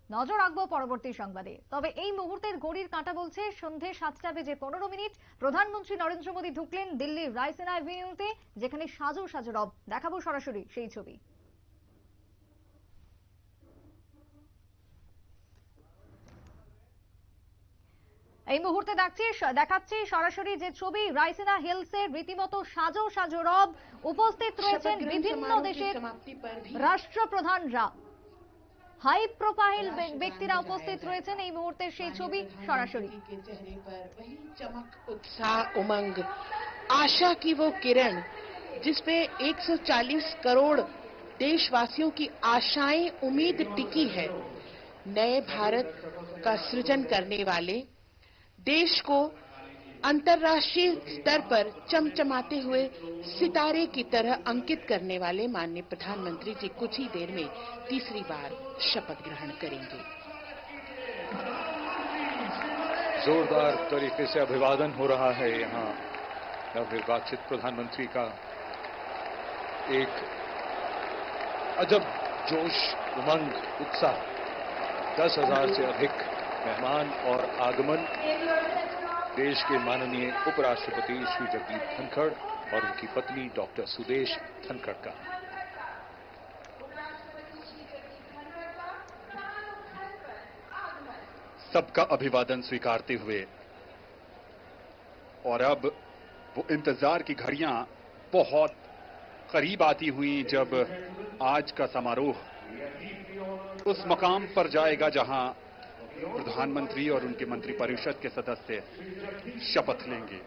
নজর রাখবো পরবর্তী সংবাদে। তবে এই মুহূর্তের ঘড়ির কাঁটা বলছে সন্ধে 7টা বেজে 15 মিনিট। প্রধানমন্ত্রী নরেন্দ্র মোদী ঢুকলেন দিল্লির রায়সিনা এভিনিউতে, যেখানে সাজো সাজো রব। দেখাবো সরাসরি সেই ছবি। এই মুহূর্তে দেখাচ্ছি সরাসরি যে ছবি, রায়সিনা হিলসের রীতিমতো সাজো সাজো রব। উপস্থিত রয়েছেন বিভিন্ন দেশের রাষ্ট্রপ্রধানরা, হাই প্রোফাইল ব্যক্তিরা উপস্থিত রয়েছেন। এই মুহূর্তের সেই ছবি সরাসরি। चेहरे पर वही चमक, उत्साह, उमंग, आशा की वो किरण जिसपे 140 करोड़ देशवासियों की आशाएं, उम्मीद टिकी है। नए भारत का सृजन करने वाले, देश को अंतर्राष्ट्रीय स्तर पर चमचमाते हुए सितारे की तरह अंकित करने वाले माननीय प्रधानमंत्री जी कुछ ही देर में तीसरी बार शपथ ग्रहण करेंगे। जोरदार तरीके से अभिवादन हो रहा है यहाँ नवनिर्वाचित प्रधानमंत्री का। एक अजब जोश, उमंग, उत्साह, 10,000 से अधिक मेहमान और आगमन देश के माननीय उपराष्ट्रपति श्री जगदीप धनखड़ और उनकी पत्नी डॉक्टर सुदेश धनखड़ का। सबका अभिवादन स्वीकारते हुए और अब वो इंतजार की घड़ियां बहुत करीब आती हुई जब आज का समारोह उस मकाम पर जाएगा जहां प्रधानमंत्री और उनके मंत्रिपरिषद के सदस्य शपथ लेंगे।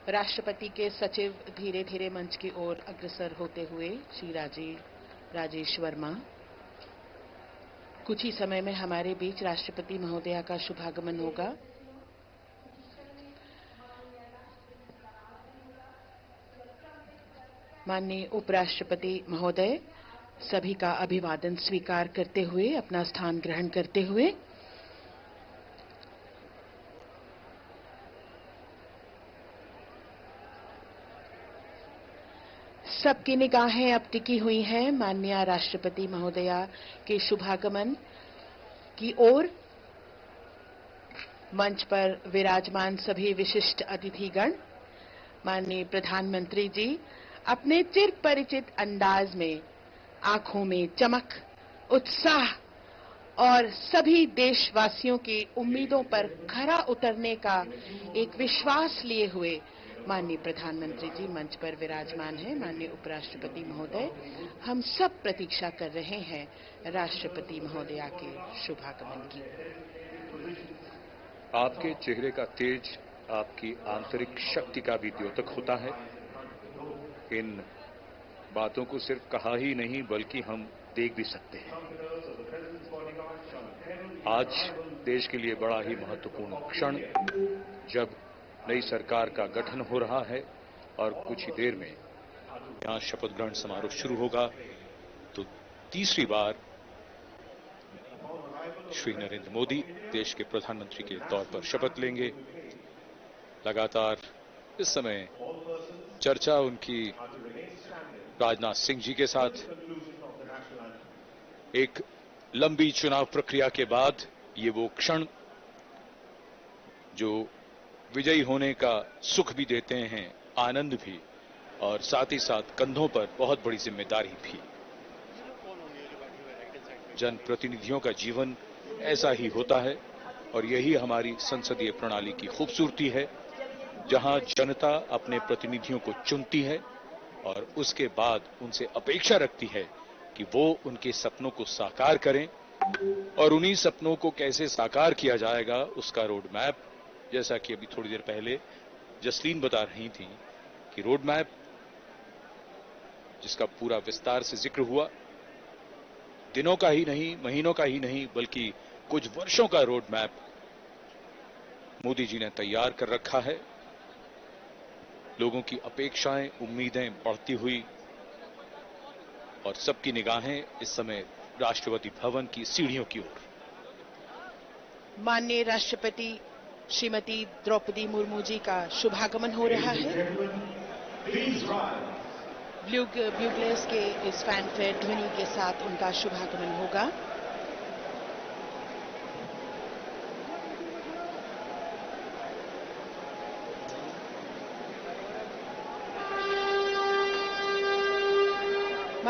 राष्ट्रपति के सचिव धीरे धीरे मंच की ओर अग्रसर होते हुए श्री राजेश वर्मा। कुछ ही समय में हमारे बीच राष्ट्रपति महोदया का शुभागमन होगा। माननीय उपराष्ट्रपति महोदय सभी का अभिवादन स्वीकार करते हुए अपना स्थान ग्रहण करते हुए सबकी निगाहें अब टिकी हुई हैं माननीय राष्ट्रपति महोदया के शुभागमन की ओर। मंच पर विराजमान सभी विशिष्ट अतिथिगण, माननीय प्रधानमंत्री जी अपने चिर परिचित अंदाज में आंखों में चमक, उत्साह और सभी देशवासियों की उम्मीदों पर खरा उतरने का एक विश्वास लिए हुए माननीय प्रधानमंत्री जी मंच पर विराजमान हैं। माननीय उपराष्ट्रपति महोदय, हम सब प्रतीक्षा कर रहे हैं राष्ट्रपति महोदया के शुभागमन की। आपके चेहरे का तेज आपकी आंतरिक शक्ति का भी द्योतक होता है। इन बातों को सिर्फ कहा ही नहीं बल्कि हम देख भी सकते हैं। आज देश के लिए बड़ा ही महत्वपूर्ण क्षण, जब नई सरकार का गठन हो रहा है और कुछ ही देर में यहां शपथ ग्रहण समारोह शुरू होगा। तो तीसरी बार श्री नरेंद्र मोदी देश के प्रधानमंत्री के तौर पर शपथ लेंगे। लगातार इस समय चर्चा उनकी राजनाथ सिंह जी के साथ, एक लंबी चुनाव प्रक्रिया के बाद ये वो क्षण जो विजयी होने का सुख भी देते हैं, आनंद भी, और साथ ही साथ कंधों पर बहुत बड़ी जिम्मेदारी भी। जनप्रतिनिधियों का जीवन ऐसा ही होता है और यही हमारी संसदीय प्रणाली की खूबसूरती है, जहां जनता अपने प्रतिनिधियों को चुनती है और उसके बाद उनसे अपेक्षा रखती है कि वो उनके सपनों को साकार करें। और उन्हीं सपनों को कैसे साकार किया जाएगा उसका रोड मैप, जैसा कि अभी थोड़ी देर पहले जसलीन बता रही थी कि रोड मैप जिसका पूरा विस्तार से जिक्र हुआ, दिनों का ही नहीं, महीनों का ही नहीं, बल्कि कुछ वर्षों का रोड मैप मोदी जी ने तैयार कर रखा है। लोगों की अपेक्षाएं, उम्मीदें बढ़ती हुई और सबकी निगाहें इस समय राष्ट्रपति भवन की सीढ़ियों की ओर। माननीय राष्ट्रपति श्रीमती द्रौपदी मुर्मू जी का शुभागमन हो रहा है। ब्यूगलेस के इस फैनफेयर ध्वनि के साथ उनका शुभागमन होगा।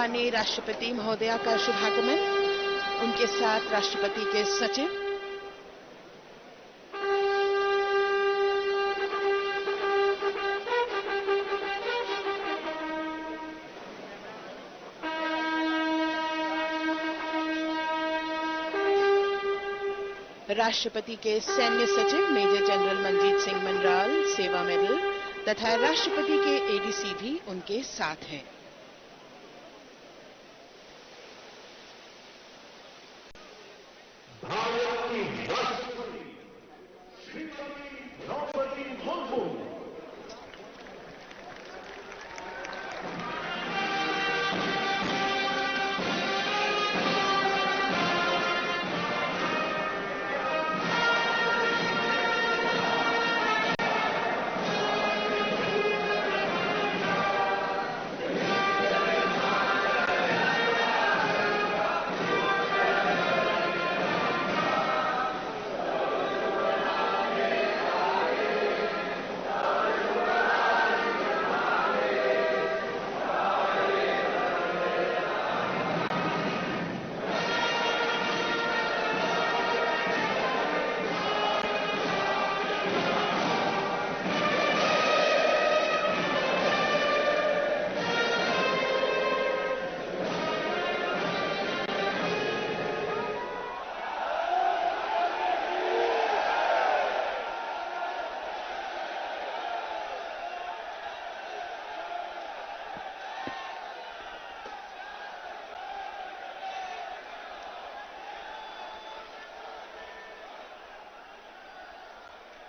माननीय राष्ट्रपति महोदया का शुभागमन, उनके साथ राष्ट्रपति के सचिव, राष्ट्रपति के सैन्य सचिव मेजर जनरल मनजीत सिंह मनराल सेवा मेडल तथा राष्ट्रपति के एडीसी भी उनके साथ हैं।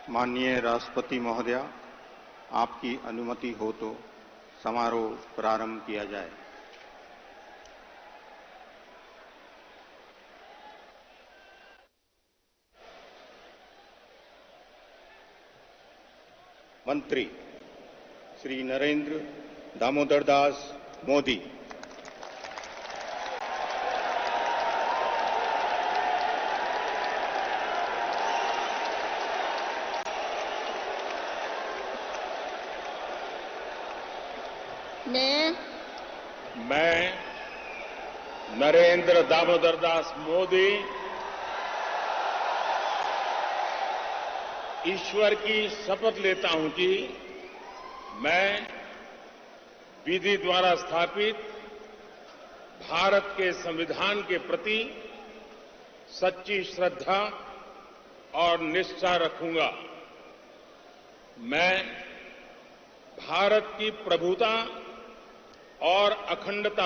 माननीय राष्ट्रपति महोदया, आपकी अनुमति हो तो समारोह प्रारंभ किया जाए। मंत्री श्री नरेंद्र दामोदर दास मोदी। मैं नरेंद्र दामोदर दास मोदी ईश्वर की शपथ लेता हूं कि मैं विधि द्वारा स्थापित भारत के संविधान के प्रति सच्ची श्रद्धा और निष्ठा रखूंगा। मैं भारत की प्रभुता और अखंडता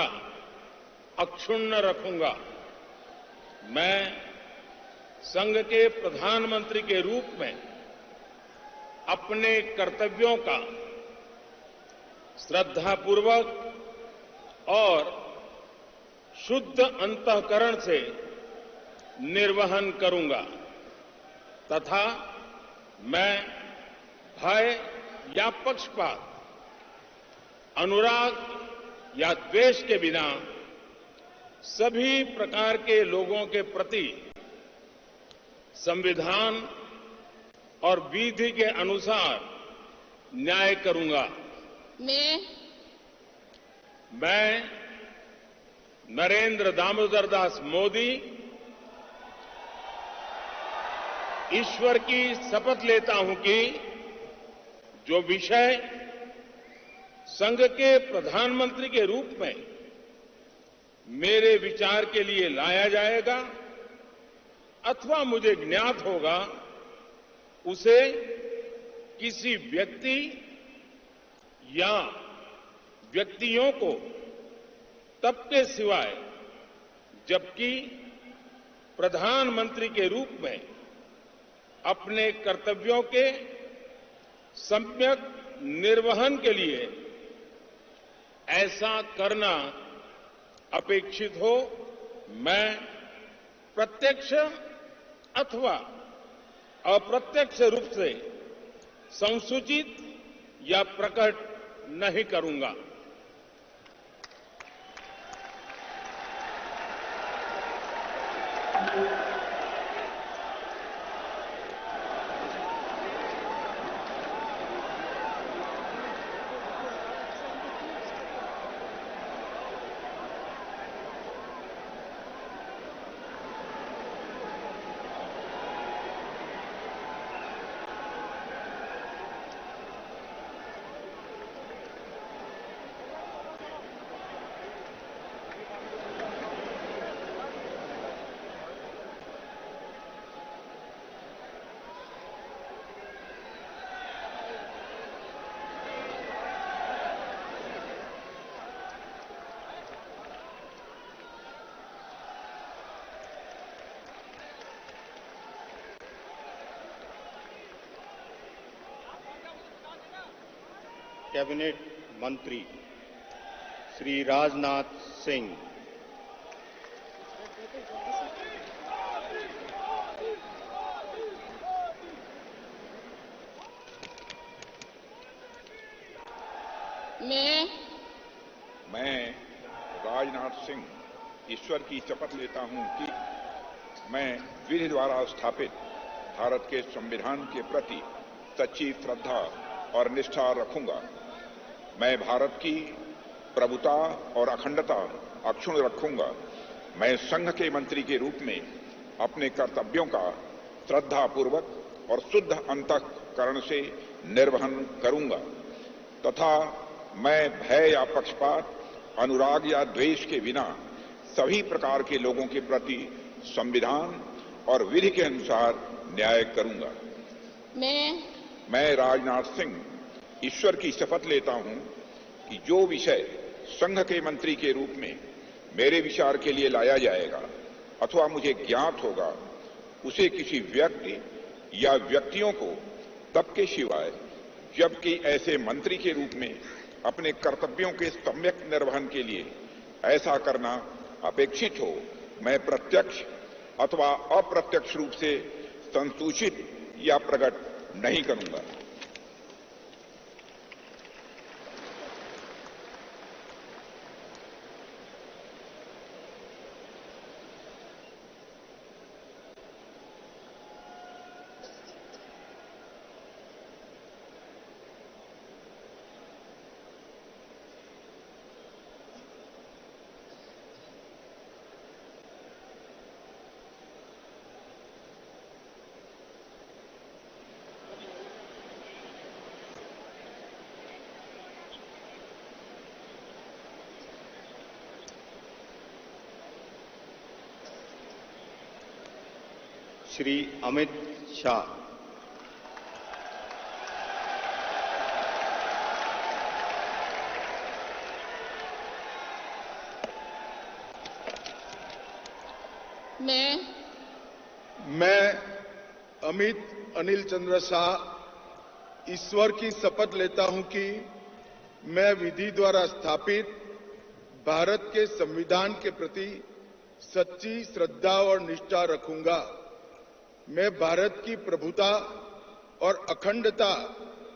अक्षुण्ण रखूंगा। मैं संघ के प्रधानमंत्री के रूप में अपने कर्तव्यों का श्रद्धापूर्वक और शुद्ध अंतःकरण से निर्वहन करूंगा तथा मैं भय या पक्षपात, अनुराग या द्वेष के बिना सभी प्रकार के लोगों के प्रति संविधान और विधि के अनुसार न्याय करूंगा। मैं नरेंद्र दामोदर दास मोदी ईश्वर की शपथ लेता हूं कि जो विषय संघ के प्रधानमंत्री के रूप में मेरे विचार के लिए लाया जाएगा अथवा मुझे ज्ञात होगा, उसे किसी व्यक्ति या व्यक्तियों को तब के सिवाय जबकि प्रधानमंत्री के रूप में अपने कर्तव्यों के सम्यक निर्वहन के लिए ऐसा करना अपेक्षित हो, मैं प्रत्यक्ष अथवा अप्रत्यक्ष रूप से संसूचित या प्रकट नहीं करूंगा। कैबिनेट मंत्री श्री राजनाथ सिंह, मैं राजनाथ सिंह ईश्वर की शपथ लेता हूं कि मैं विधि द्वारा स्थापित भारत के संविधान के प्रति सच्ची श्रद्धा और निष्ठा रखूंगा। मैं भारत की प्रभुता और अखंडता अक्षुण्ण रखूंगा। मैं संघ के मंत्री के रूप में अपने कर्तव्यों का श्रद्धापूर्वक और शुद्ध अंतःकरण से निर्वहन करूंगा तथा मैं भय या पक्षपात, अनुराग या द्वेष के बिना सभी प्रकार के लोगों के प्रति संविधान और विधि के अनुसार न्याय करूंगा। मैं राजनाथ सिंह ईश्वर की शपथ लेता हूं कि जो विषय संघ के मंत्री के रूप में मेरे विचार के लिए लाया जाएगा अथवा मुझे ज्ञात होगा, उसे किसी व्यक्ति या व्यक्तियों को तब के सिवाय जबकि ऐसे मंत्री के रूप में अपने कर्तव्यों के सम्यक निर्वहन के लिए ऐसा करना अपेक्षित हो, मैं प्रत्यक्ष अथवा अप्रत्यक्ष रूप से संसूचित या प्रकट नहीं करूंगा। श्री अमित शाह, मैं अमित अनिल चंद्र शाह ईश्वर की शपथ लेता हूं कि मैं विधि द्वारा स्थापित भारत के संविधान के प्रति सच्ची श्रद्धा और निष्ठा रखूंगा। मैं भारत की प्रभुता और अखंडता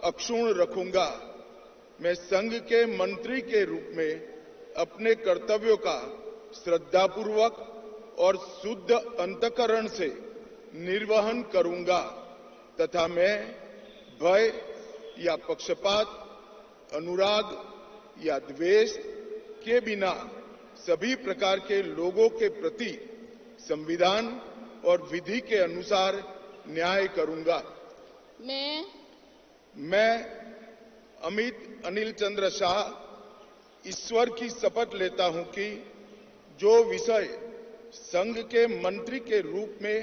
अक्षुण्ण रखूंगा। मैं संघ के मंत्री के रूप में अपने कर्तव्यों का श्रद्धापूर्वक और शुद्ध अंतःकरण से निर्वहन करूंगा तथा मैं भय या पक्षपात, अनुराग या द्वेष के बिना सभी प्रकार के लोगों के प्रति संविधान और विधि के अनुसार न्याय करूंगा। मैं अमित अनिल चंद्र शाह ईश्वर की शपथ लेता हूं कि जो विषय संघ के मंत्री के रूप में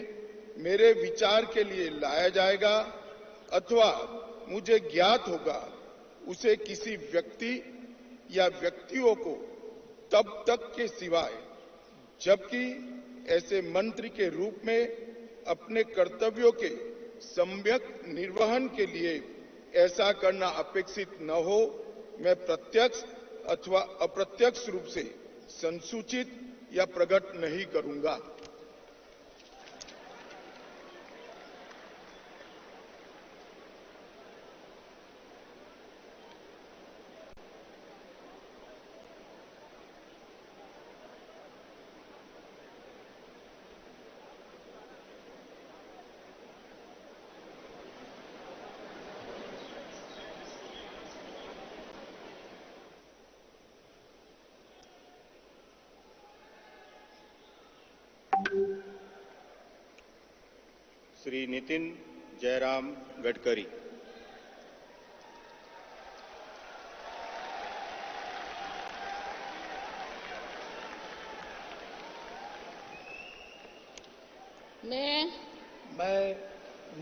मेरे विचार के लिए लाया जाएगा अथवा मुझे ज्ञात होगा, उसे किसी व्यक्ति या व्यक्तियों को तब तक के सिवाय जबकि ऐसे मंत्री के रूप में अपने कर्तव्यों के सम्यक निर्वहन के लिए ऐसा करना अपेक्षित न हो, मैं प्रत्यक्ष अथवा अप्रत्यक्ष रूप से संसूचित या प्रकट नहीं करूंगा। श्री नितिन जयराम गडकरी, मैं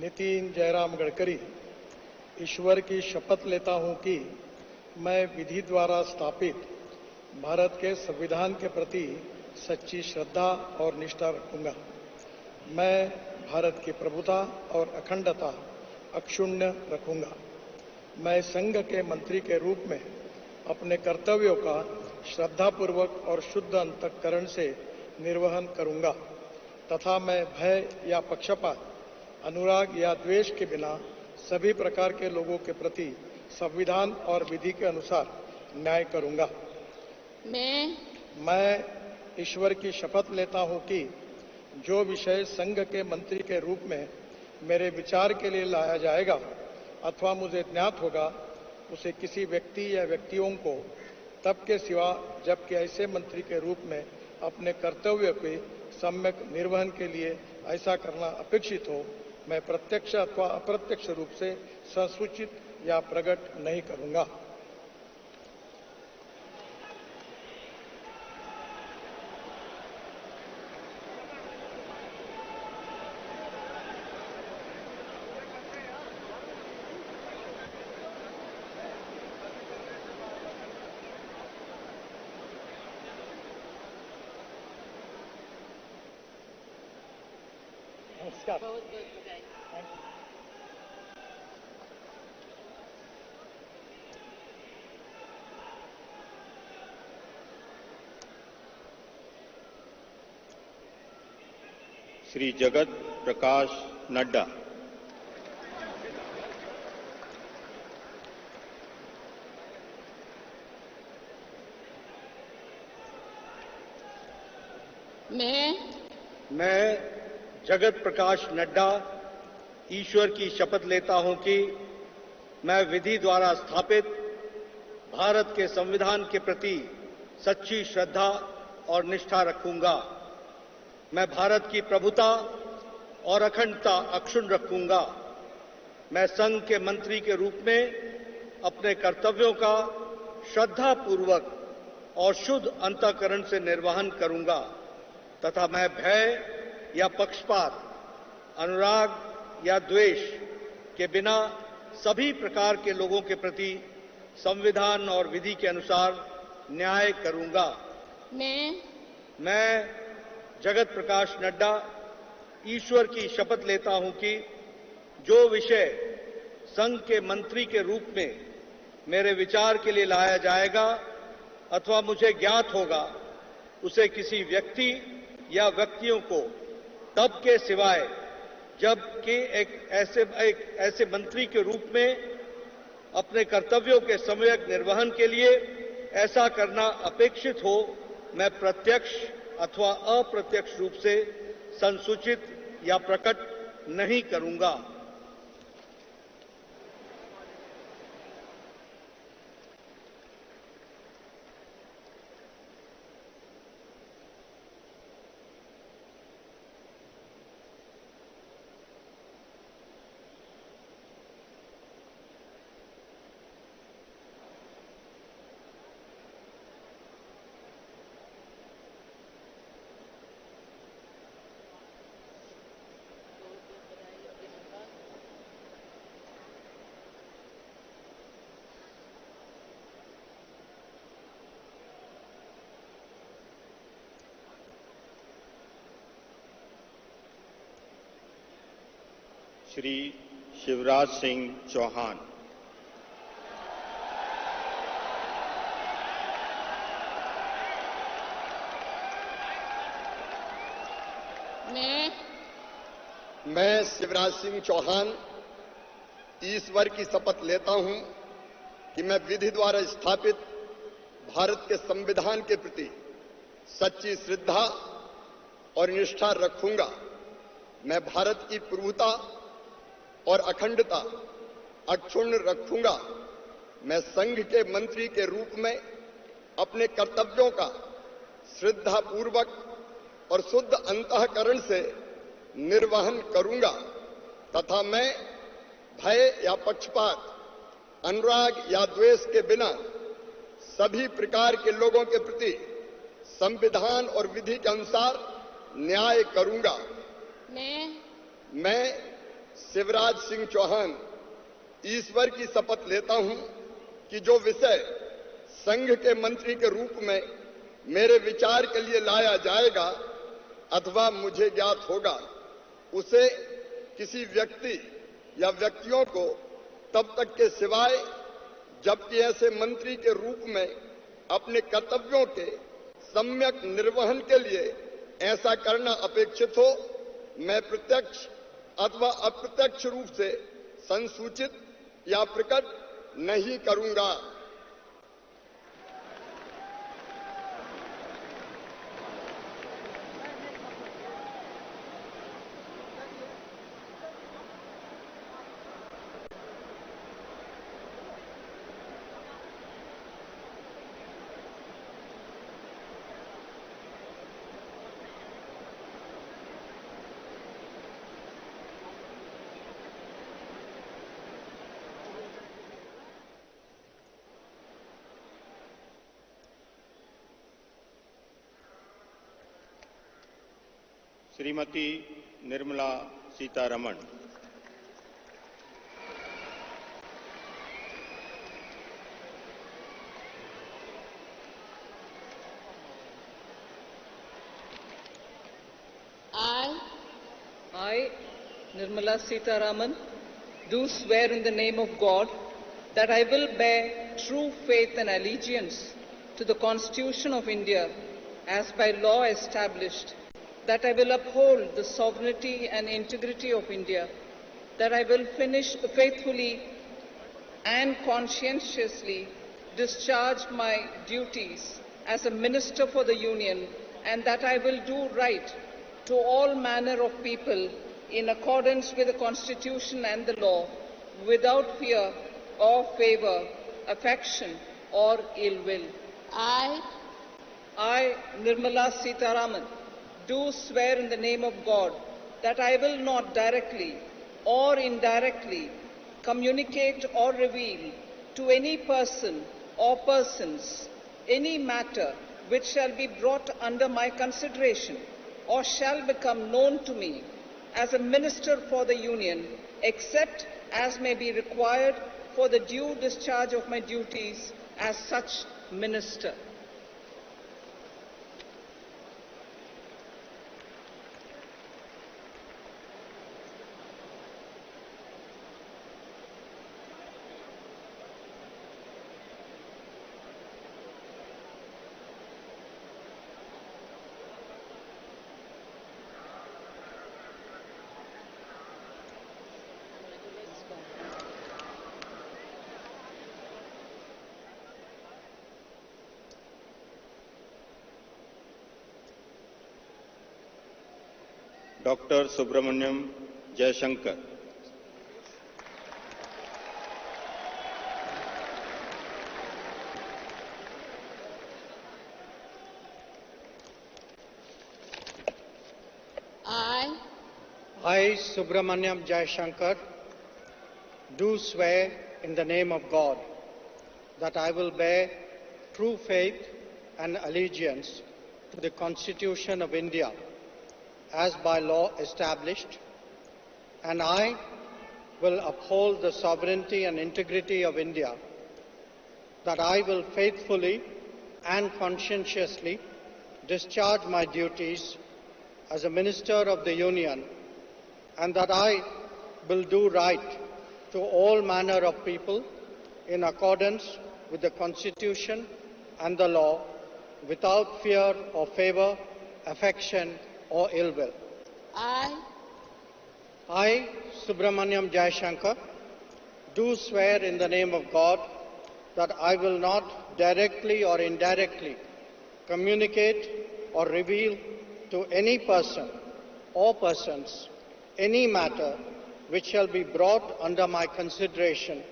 नितिन जयराम गडकरी ईश्वर की शपथ लेता हूं कि मैं विधि द्वारा स्थापित भारत के संविधान के प्रति सच्ची श्रद्धा और निष्ठा रखूंगा। मैं भारत की प्रभुता और अखंडता अक्षुण्ण रखूंगा। मैं संघ के मंत्री के रूप में अपने कर्तव्यों का श्रद्धापूर्वक और शुद्ध अंतःकरण से निर्वहन करूंगा तथा मैं भय या पक्षपात, अनुराग या द्वेष के बिना सभी प्रकार के लोगों के प्रति संविधान और विधि के अनुसार न्याय करूंगा। मैं ईश्वर की शपथ लेता हूं कि जो विषय संघ के मंत्री के रूप में मेरे विचार के लिए लाया जाएगा अथवा मुझे ज्ञात होगा, उसे किसी व्यक्ति या व्यक्तियों को तब के सिवा जबकि ऐसे मंत्री के रूप में अपने कर्तव्य के सम्यक निर्वहन के लिए ऐसा करना अपेक्षित हो, मैं प्रत्यक्ष अथवा अप्रत्यक्ष रूप से संसूचित या प्रकट नहीं करूंगा। श्री जगत प्रकाश नड्डा। मैं जगत प्रकाश नड्डा ईश्वर की शपथ लेता हूं कि मैं विधि द्वारा स्थापित भारत के संविधान के प्रति सच्ची श्रद्धा और निष्ठा रखूंगा। मैं भारत की प्रभुता और अखंडता अक्षुण्ण रखूंगा। मैं संघ के मंत्री के रूप में अपने कर्तव्यों का श्रद्धापूर्वक और शुद्ध अंतःकरण से निर्वहन करूंगा तथा मैं भय या पक्षपात, अनुराग या द्वेष के बिना सभी प्रकार के लोगों के प्रति संविधान और विधि के अनुसार न्याय करूंगा। मैं जगत प्रकाश नड्डा ईश्वर की शपथ लेता हूं कि जो विषय संघ के मंत्री के रूप में मेरे विचार के लिए लाया जाएगा अथवा मुझे ज्ञात होगा, उसे किसी व्यक्ति या व्यक्तियों को तब के सिवाय जबकि एक ऐसे मंत्री के रूप में अपने कर्तव्यों के सम्यक निर्वहन के लिए ऐसा करना अपेक्षित हो, मैं प्रत्यक्ष अथवा अप्रत्यक्ष रूप से संसूचित या प्रकट नहीं करूंगा। श्री शिवराज सिंह चौहान। मैं शिवराज सिंह चौहान ईश्वर की शपथ लेता हूं कि मैं विधि द्वारा स्थापित भारत के संविधान के प्रति सच्ची श्रद्धा और निष्ठा रखूंगा। मैं भारत की प्रभुता और अखंडता अक्षुण्ण रखूंगा। मैं संघ के मंत्री के रूप में अपने कर्तव्यों का श्रद्धापूर्वक और शुद्ध अंतःकरण से निर्वहन करूंगा तथा मैं भय या पक्षपात, अनुराग या द्वेष के बिना सभी प्रकार के लोगों के प्रति संविधान और विधि के अनुसार न्याय करूंगा। मैं शिवराज सिंह चौहान ईश्वर की शपथ लेता हूं कि जो विषय संघ के मंत्री के रूप में मेरे विचार के लिए लाया जाएगा अथवा मुझे ज्ञात होगा, उसे किसी व्यक्ति या व्यक्तियों को तब तक के सिवाय जबकि ऐसे मंत्री के रूप में अपने कर्तव्यों के सम्यक निर्वहन के लिए ऐसा करना अपेक्षित हो, मैं प्रत्यक्ष अथवा अप्रत्यक्ष रूप से संसूचित या प्रकट नहीं करूंगा। Shrimati Nirmala Sitharaman. I, Nirmala Sitharaman, do swear in the name of God that I will bear true faith and allegiance to the Constitution of India as by law established, that I will uphold the sovereignty and integrity of India, that I will faithfully and conscientiously discharge my duties as a Minister for the Union, and that I will do right to all manner of people in accordance with the Constitution and the law, without fear or favour, affection or ill will. I, Nirmala Sitharaman, do swear in the name of God that I will not directly or indirectly communicate or reveal to any person or persons any matter which shall be brought under my consideration or shall become known to me as a Minister for the Union, except as may be required for the due discharge of my duties as such Minister. Doctor Subrahmanyam Jaishankar. I, Subramaniam Jayashankar, do swear in the name of God that I will bear true faith and allegiance to the Constitution of India as by law established, and I will uphold the sovereignty and integrity of India, that I will faithfully and conscientiously discharge my duties as a Minister of the Union, and that I will do right to all manner of people in accordance with the Constitution and the law, without fear or favour, affection or ill will. I, Subramaniam Jayashankar, do swear in the name of God that I will not directly or indirectly communicate or reveal to any person or persons any matter which shall be brought under my consideration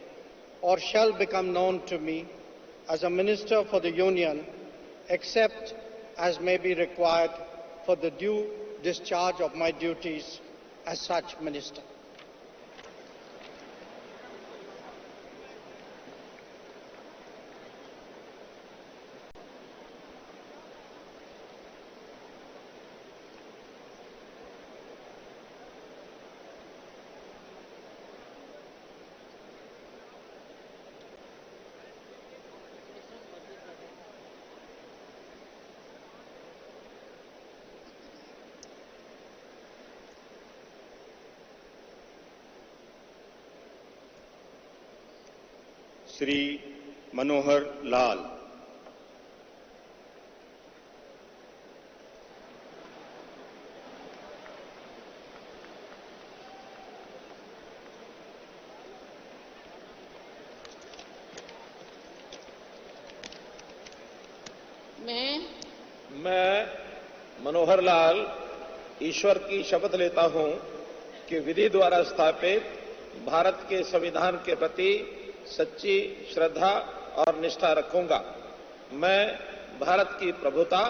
or shall become known to me as a Minister for the Union, except as may be required for the due discharge of my duties as such Minister. Shri Manohar Lal. मैं मनोहर लाल ईश्वर की शपथ लेता हूं कि विधि द्वारा स्थापित भारत के संविधान के प्रति सच्ची श्रद्धा और निष्ठा रखूंगा। मैं भारत की प्रभुता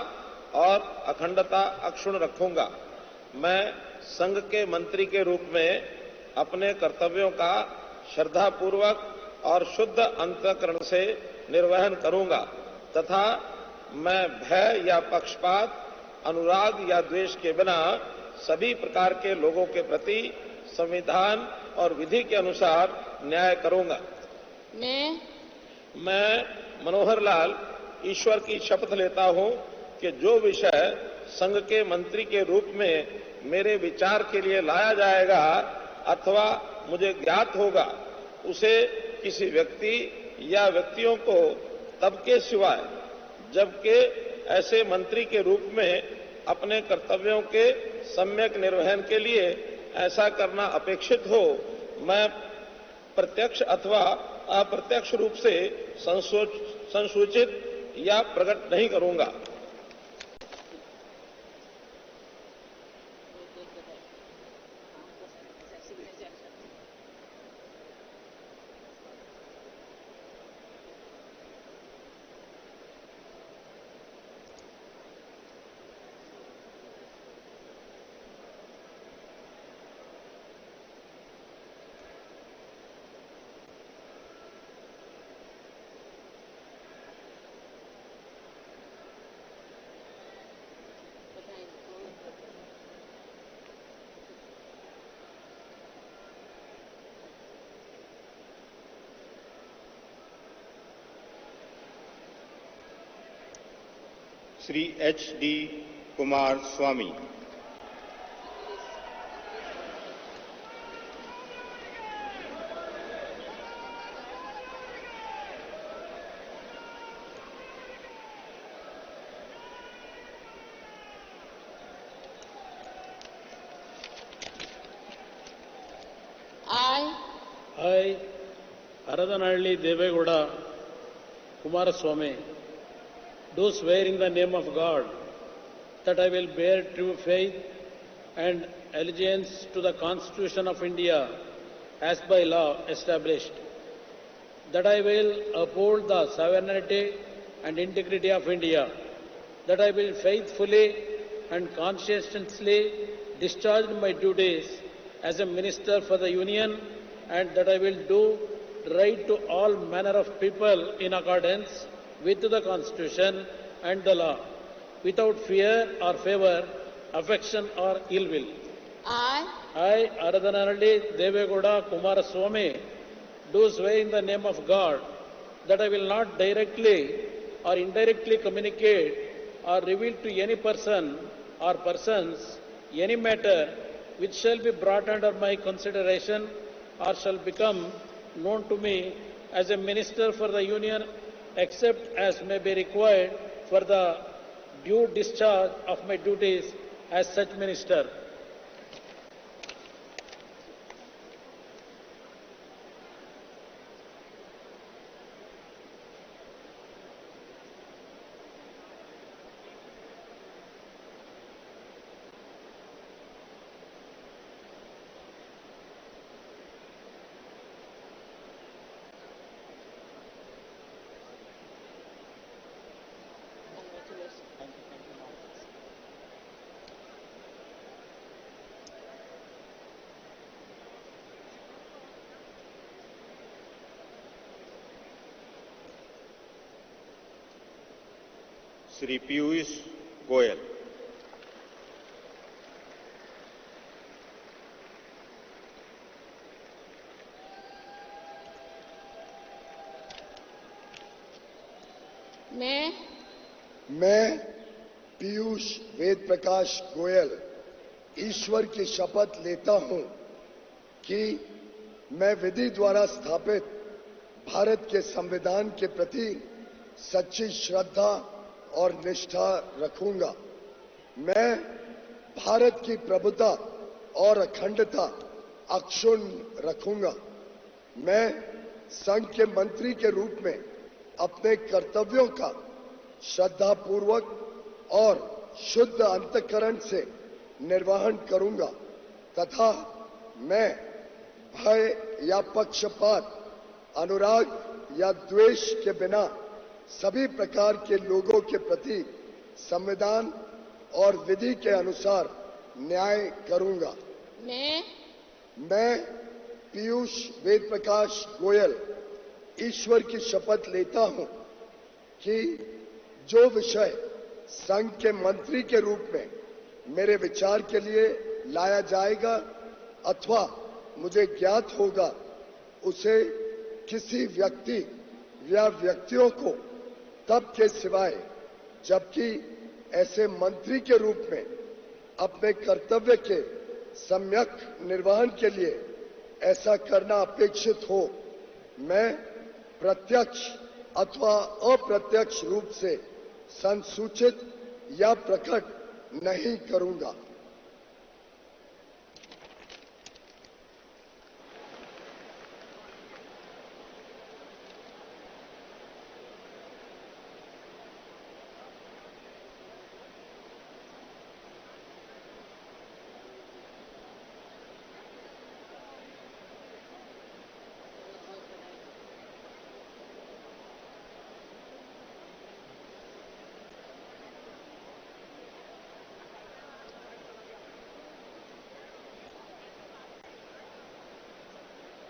और अखंडता अक्षुण्ण रखूंगा। मैं संघ के मंत्री के रूप में अपने कर्तव्यों का श्रद्धापूर्वक और शुद्ध अंतःकरण से निर्वहन करूंगा तथा मैं भय या पक्षपात, अनुराग या द्वेष के बिना सभी प्रकार के लोगों के प्रति संविधान और विधि के अनुसार न्याय करूंगा। मैं मनोहर लाल ईश्वर की शपथ लेता हूं कि जो विषय संघ के मंत्री के रूप में मेरे विचार के लिए लाया जाएगा अथवा मुझे ज्ञात होगा, उसे किसी व्यक्ति या व्यक्तियों को तब के सिवाय जबकि ऐसे मंत्री के रूप में अपने कर्तव्यों के सम्यक निर्वहन के लिए ऐसा करना अपेक्षित हो, मैं प्रत्यक्ष अथवा अप्रत्यक्ष रूप से संसूचित या प्रकट नहीं करूंगा। Shri H.D. Kumar Swami. I, Aradanalli Devegowda Kumaraswamy, do swear in the name of God that I will bear true faith and allegiance to the Constitution of India as by law established, that I will uphold the sovereignty and integrity of India, that I will faithfully and conscientiously discharge my duties as a Minister for the Union, and that I will do right to all manner of people in accordance with the Constitution and the law, without fear or favour, affection or ill will. I, Aradanalli Devegowda Kumaraswamy, do swear in the name of God that I will not directly or indirectly communicate or reveal to any person or persons any matter which shall be brought under my consideration or shall become known to me as a Minister for the Union, except as may be required for the due discharge of my duties as such Minister. Shri Piyush Goyal. मैं पीयूष वेद प्रकाश गोयल ईश्वर की शपथ लेता हूं कि मैं विधि द्वारा स्थापित भारत के संविधान के प्रति सच्ची श्रद्धा और निष्ठा रखूंगा। मैं भारत की प्रभुता और अखंडता अक्षुण्ण रखूंगा। मैं संघ के मंत्री के रूप में अपने कर्तव्यों का श्रद्धापूर्वक और शुद्ध अंतःकरण से निर्वहन करूंगा तथा मैं भय या पक्षपात, अनुराग या द्वेष के बिना सभी प्रकार के लोगों के प्रति संविधान और विधि के अनुसार न्याय करूंगा। मैं पीयूष वेद प्रकाश गोयल ईश्वर की शपथ लेता हूं कि जो विषय संघ के मंत्री के रूप में मेरे विचार के लिए लाया जाएगा अथवा मुझे ज्ञात होगा, उसे किसी व्यक्ति या व्यक्तियों को तब के सिवाय जबकि ऐसे मंत्री के रूप में अपने कर्तव्य के सम्यक निर्वहन के लिए ऐसा करना अपेक्षित हो, मैं प्रत्यक्ष अथवा अप्रत्यक्ष रूप से संसूचित या प्रकट नहीं करूंगा।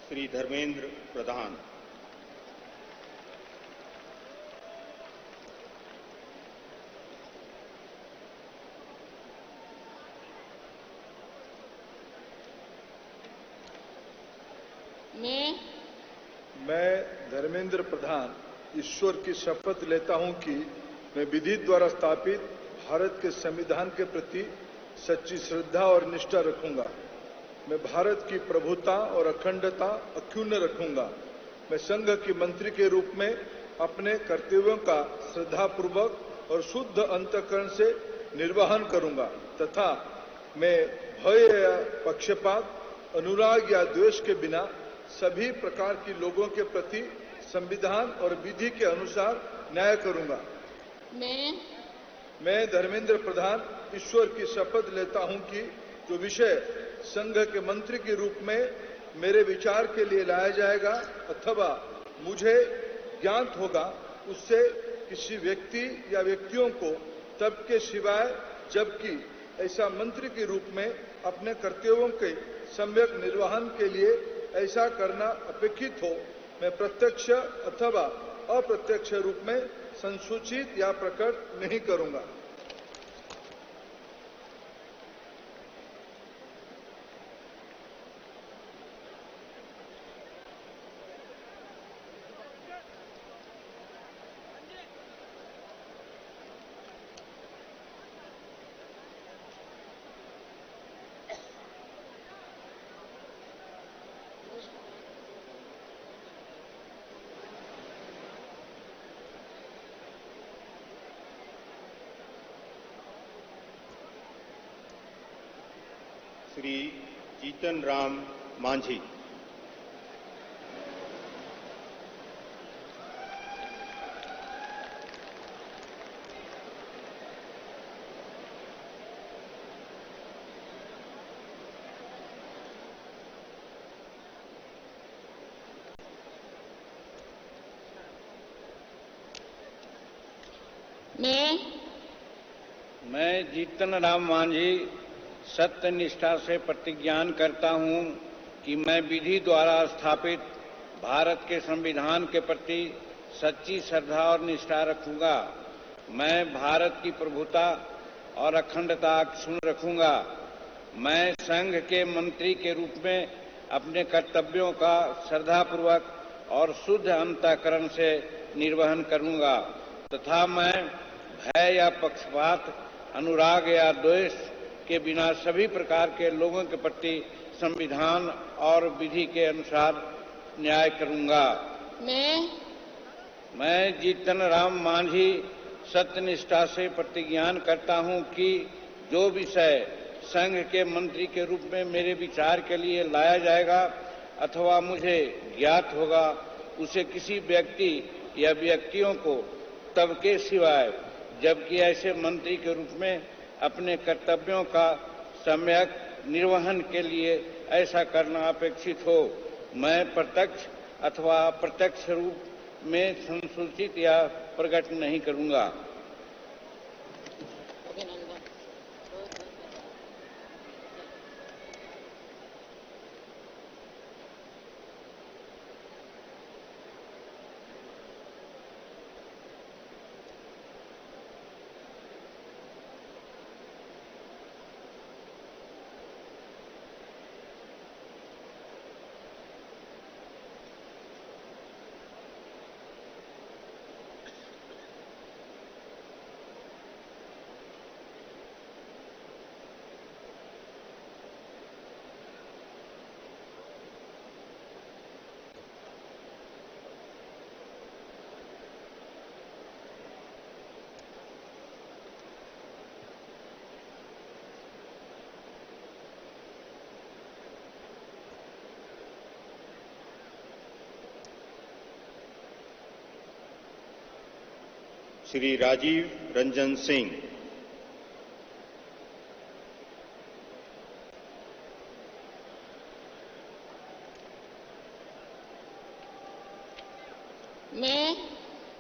श्री धर्मेंद्र प्रधान। मैं धर्मेंद्र प्रधान ईश्वर की शपथ लेता हूं कि मैं विधि द्वारा स्थापित भारत के संविधान के प्रति सच्ची श्रद्धा और निष्ठा रखूंगा। मैं भारत की प्रभुता और अखंडता अक्षुण्ण रखूंगा। मैं संघ के मंत्री के रूप में अपने कर्तव्यों का श्रद्धापूर्वक और शुद्ध अंतःकरण से निर्वहन करूंगा तथा मैं भय या पक्षपात, अनुराग या द्वेष के बिना सभी प्रकार की लोगों के प्रति संविधान और विधि के अनुसार न्याय करूंगा। मैं धर्मेंद्र प्रधान ईश्वर की शपथ लेता हूं कि जो विषय संघ के मंत्री के रूप में मेरे विचार के लिए लाया जाएगा अथवा मुझे ज्ञात होगा, उससे किसी व्यक्ति या व्यक्तियों को तब के सिवाय जबकि ऐसा मंत्री के रूप में अपने कर्तव्यों के सम्यक निर्वहन के लिए ऐसा करना अपेक्षित हो, मैं प्रत्यक्ष अथवा अप्रत्यक्ष रूप में संसूचित या प्रकट नहीं करूंगा। श्री जीतन राम मांझी। मैं जीतन राम मांझी सत्य निष्ठा से प्रतिज्ञान करता हूं कि मैं विधि द्वारा स्थापित भारत के संविधान के प्रति सच्ची श्रद्धा और निष्ठा रखूंगा। मैं भारत की प्रभुता और अखंडता अक्षुण्ण रखूंगा। मैं संघ के मंत्री के रूप में अपने कर्तव्यों का श्रद्धापूर्वक और शुद्ध अंतःकरण से निर्वहन करूंगा तथा मैं भय या पक्षपात, अनुराग या द्वेष के बिना सभी प्रकार के लोगों के प्रति संविधान और विधि के अनुसार न्याय करूंगा। मैं जीतन राम मांझी सत्यनिष्ठा से प्रतिज्ञान करता हूं कि जो विषय संघ के मंत्री के रूप में मेरे विचार के लिए लाया जाएगा अथवा मुझे ज्ञात होगा, उसे किसी व्यक्ति या व्यक्तियों को तब के सिवाय जबकि ऐसे मंत्री के रूप में अपने कर्तव्यों का सम्यक निर्वहन के लिए ऐसा करना अपेक्षित हो, मैं प्रत्यक्ष अथवा अप्रत्यक्ष रूप में संसूचित या प्रकट नहीं करूंगा। श्री राजीव रंजन सिंह।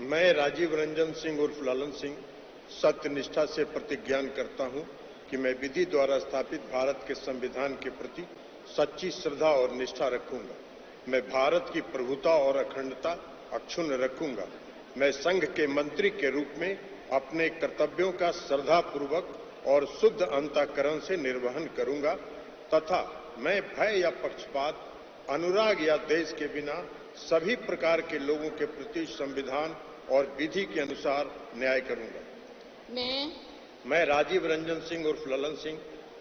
मैं राजीव रंजन सिंह उर्फ लालन सिंह सत्यनिष्ठा से प्रतिज्ञान करता हूं कि मैं विधि द्वारा स्थापित भारत के संविधान के प्रति सच्ची श्रद्धा और निष्ठा रखूंगा। मैं भारत की प्रभुता और अखंडता अक्षुण्ण रखूंगा। मैं संघ के मंत्री के रूप में अपने कर्तव्यों का श्रद्धापूर्वक और शुद्ध अंतःकरण से निर्वहन करूंगा तथा मैं भय या पक्षपात, अनुराग या देश के बिना सभी प्रकार के लोगों के प्रति संविधान और विधि के अनुसार न्याय करूंगा। मैं राजीव रंजन सिंह उर्फ ललन सिंह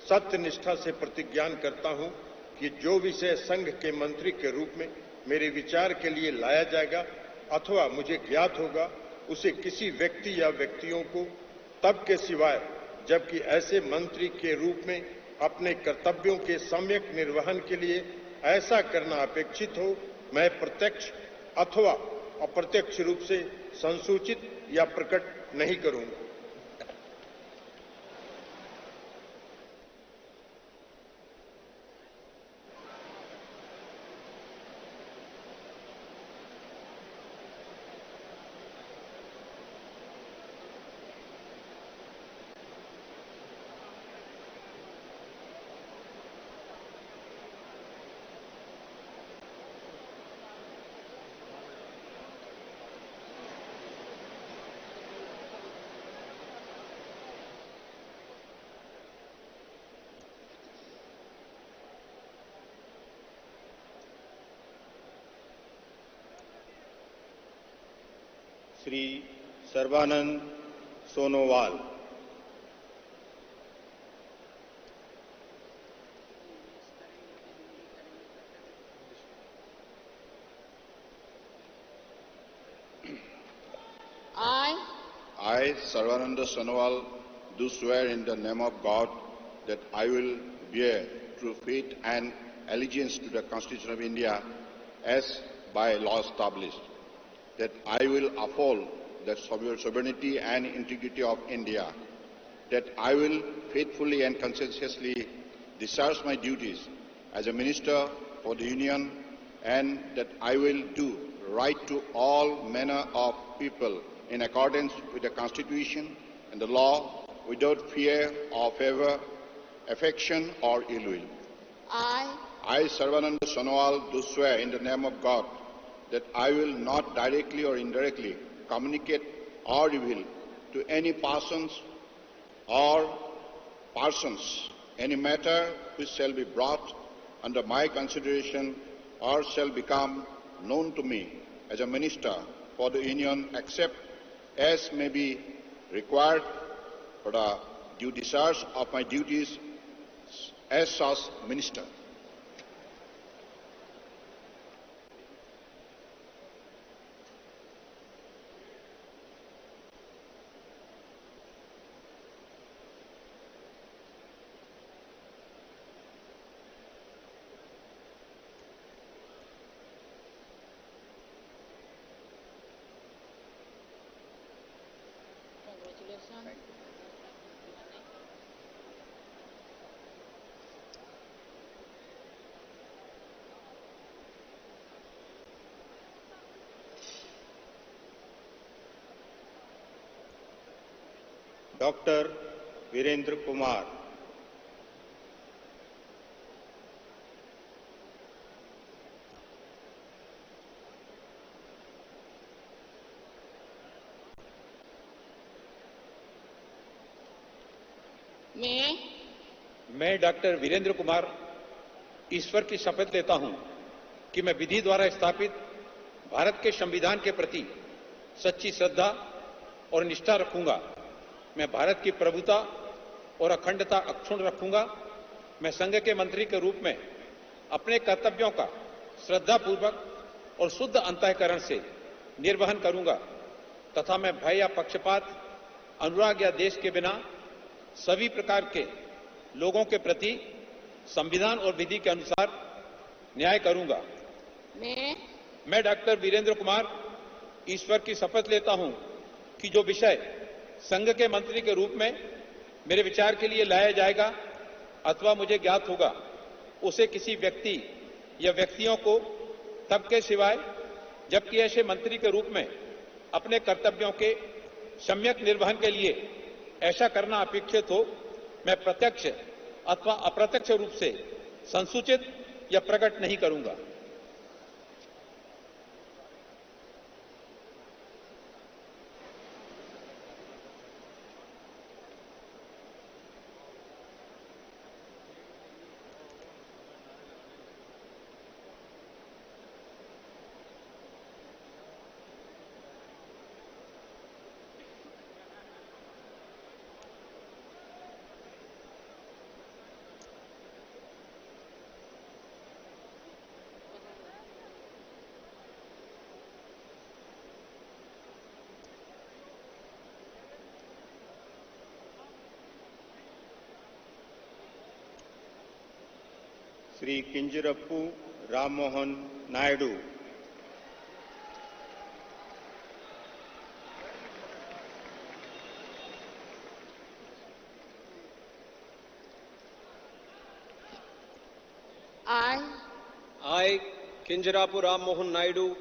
सत्यनिष्ठा से प्रतिज्ञान करता हूं कि जो विषय संघ के मंत्री के रूप में मेरे विचार के लिए लाया जाएगा अथवा मुझे ज्ञात होगा, उसे किसी व्यक्ति या व्यक्तियों को तब के सिवाय जबकि ऐसे मंत्री के रूप में अपने कर्तव्यों के सम्यक निर्वहन के लिए ऐसा करना अपेक्षित हो, मैं प्रत्यक्ष अथवा अप्रत्यक्ष रूप से संसूचित या प्रकट नहीं करूंगा। Shri Sarbananda Sonowal. I, Sarvananda Sonowal, do swear in the name of God that I will bear true faith and allegiance to the Constitution of India as by law established, that I will uphold the sovereignty and integrity of India, that I will faithfully and conscientiously discharge my duties as a Minister for the Union, and that I will do right to all manner of people in accordance with the Constitution and the law, without fear or favor, affection or ill will. I, Sarvananda Sonowal, do swear in the name of God that I will not directly or indirectly communicate or reveal to any persons any matter which shall be brought under my consideration or shall become known to me as a Minister for the Union, except as may be required for the due discharge of my duties as such Minister. . Doctor Virendra Kumar. मैं doctor Virendra Kumar ईश्वर की शपथ लेता हूं कि मैं विधि द्वारा स्थापित भारत के संविधान के प्रति सच्ची श्रद्धा और निष्ठा रखूंगा। मैं भारत की प्रभुता और अखंडता अक्षुण्ण रखूंगा। मैं संघ के मंत्री के रूप में अपने कर्तव्यों का श्रद्धापूर्वक और शुद्ध अंतःकरण से निर्वहन करूंगा तथा मैं भय या पक्षपात, अनुराग या देश के बिना सभी प्रकार के लोगों के प्रति संविधान और विधि के अनुसार न्याय करूंगा। मैं डॉक्टर वीरेंद्र कुमार ईश्वर की शपथ लेता हूं कि जो विषय संघ के मंत्री के रूप में मेरे विचार के लिए लाया जाएगा अथवा मुझे ज्ञात होगा, उसे किसी व्यक्ति या व्यक्तियों को तब के सिवाय जबकि ऐसे मंत्री के रूप में अपने कर्तव्यों के सम्यक निर्वहन के लिए ऐसा करना अपेक्षित हो, मैं प्रत्यक्ष अथवा अप्रत्यक्ष रूप से संसूचित या प्रकट नहीं करूंगा। Shri किंजरप्पू Ram Mohan Naidu. I, Kinjarapu Ram Mohan Naidu,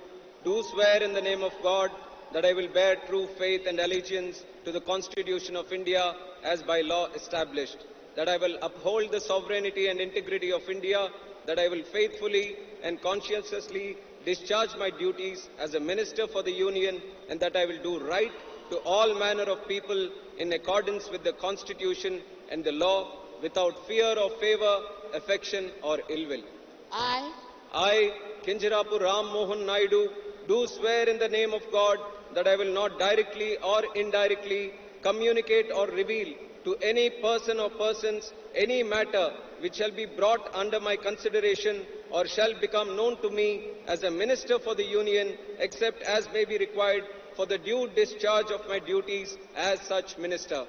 do swear in the name of God that I will bear true faith and allegiance to the Constitution of India as by law established, that I will uphold the sovereignty and integrity of India, that I will faithfully and conscientiously discharge my duties as a Minister for the Union, and that I will do right to all manner of people in accordance with the Constitution and the law, without fear or favor, affection or ill will. I, Kinjarapu Ram Mohan Naidu, do swear in the name of God that I will not directly or indirectly communicate or reveal to any person or persons any matter which shall be brought under my consideration or shall become known to me as a Minister for the Union, except as may be required for the due discharge of my duties as such Minister.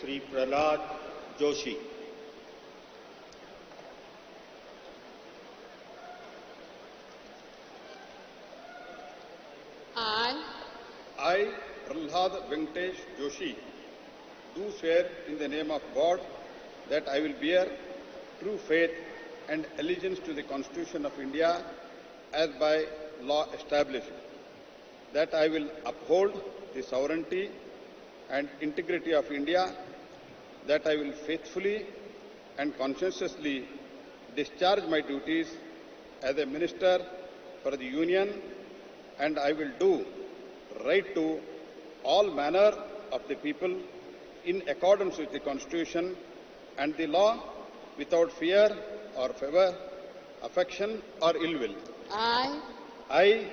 Shri Prahlad Joshi. I, Prahlad Venkatesh Joshi, do swear in the name of God that I will bear true faith and allegiance to the Constitution of India as by law established, that I will uphold the sovereignty and integrity of India, that I will faithfully and conscientiously discharge my duties as a Minister for the Union, and I will do right to all manner of the people in accordance with the Constitution and the law, without fear or favor, affection or ill will. I,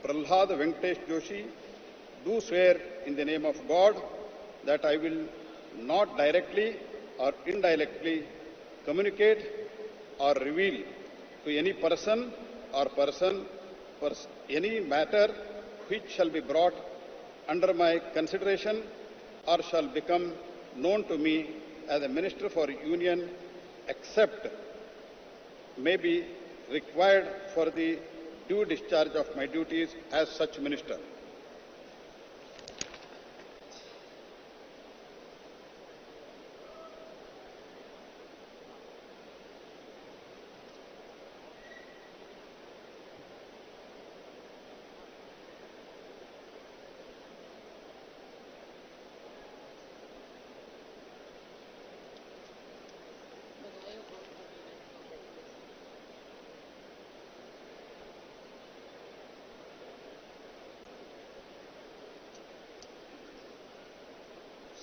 Prahlad Venkatesh Joshi, do swear in the name of God that I will not directly or indirectly communicate or reveal to any person or person for any matter which shall be brought under my consideration or shall become known to me as a Minister for Union, except may be required for the due discharge of my duties as such Minister.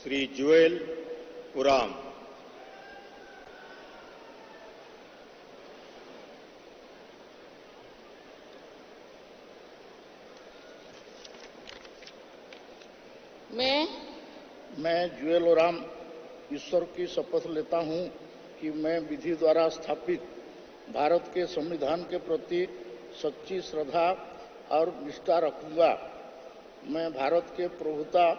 Shri जुएल उराम। मैं जुएल उराम ईश्वर की शपथ लेता हूं कि मैं विधि द्वारा स्थापित भारत के संविधान के प्रति सच्ची श्रद्धा और निष्ठा रखूंगा। मैं भारत के प्रभुता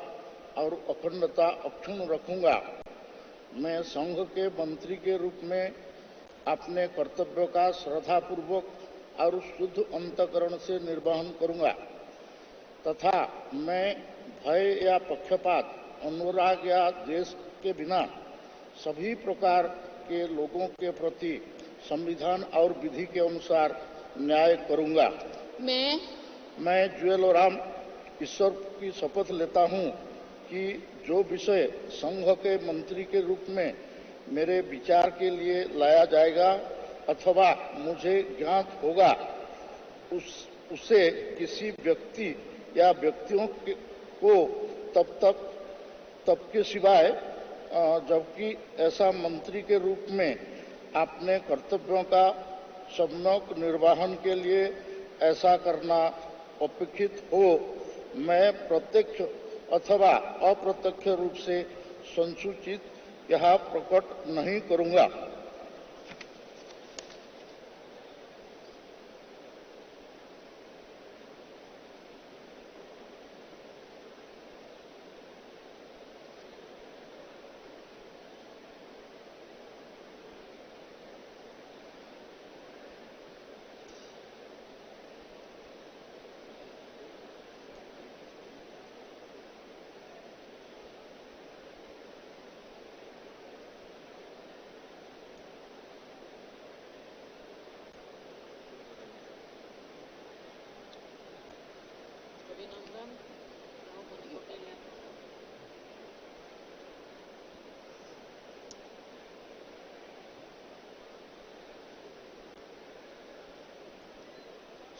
और अखंडता अक्षुण्ण रखूंगा। मैं संघ के मंत्री के रूप में अपने कर्तव्यों का श्रद्धापूर्वक और शुद्ध अंतःकरण से निर्वहन करूंगा तथा मैं भय या पक्षपात, अनुराग या द्वेष के बिना सभी प्रकार के लोगों के प्रति संविधान और विधि के अनुसार न्याय करूंगा। मैं जुएल उराम ईश्वर की शपथ लेता हूं कि जो विषय संघ के मंत्री के रूप में मेरे विचार के लिए लाया जाएगा अथवा मुझे ज्ञात होगा उसे किसी व्यक्ति या व्यक्तियों को तब के सिवाय जबकि ऐसा मंत्री के रूप में अपने कर्तव्यों का सम्यक निर्वहन के लिए ऐसा करना अपेक्षित हो, मैं प्रत्यक्ष अथवा अप्रत्यक्ष रूप से संसूचित यह प्रकट नहीं करूंगा।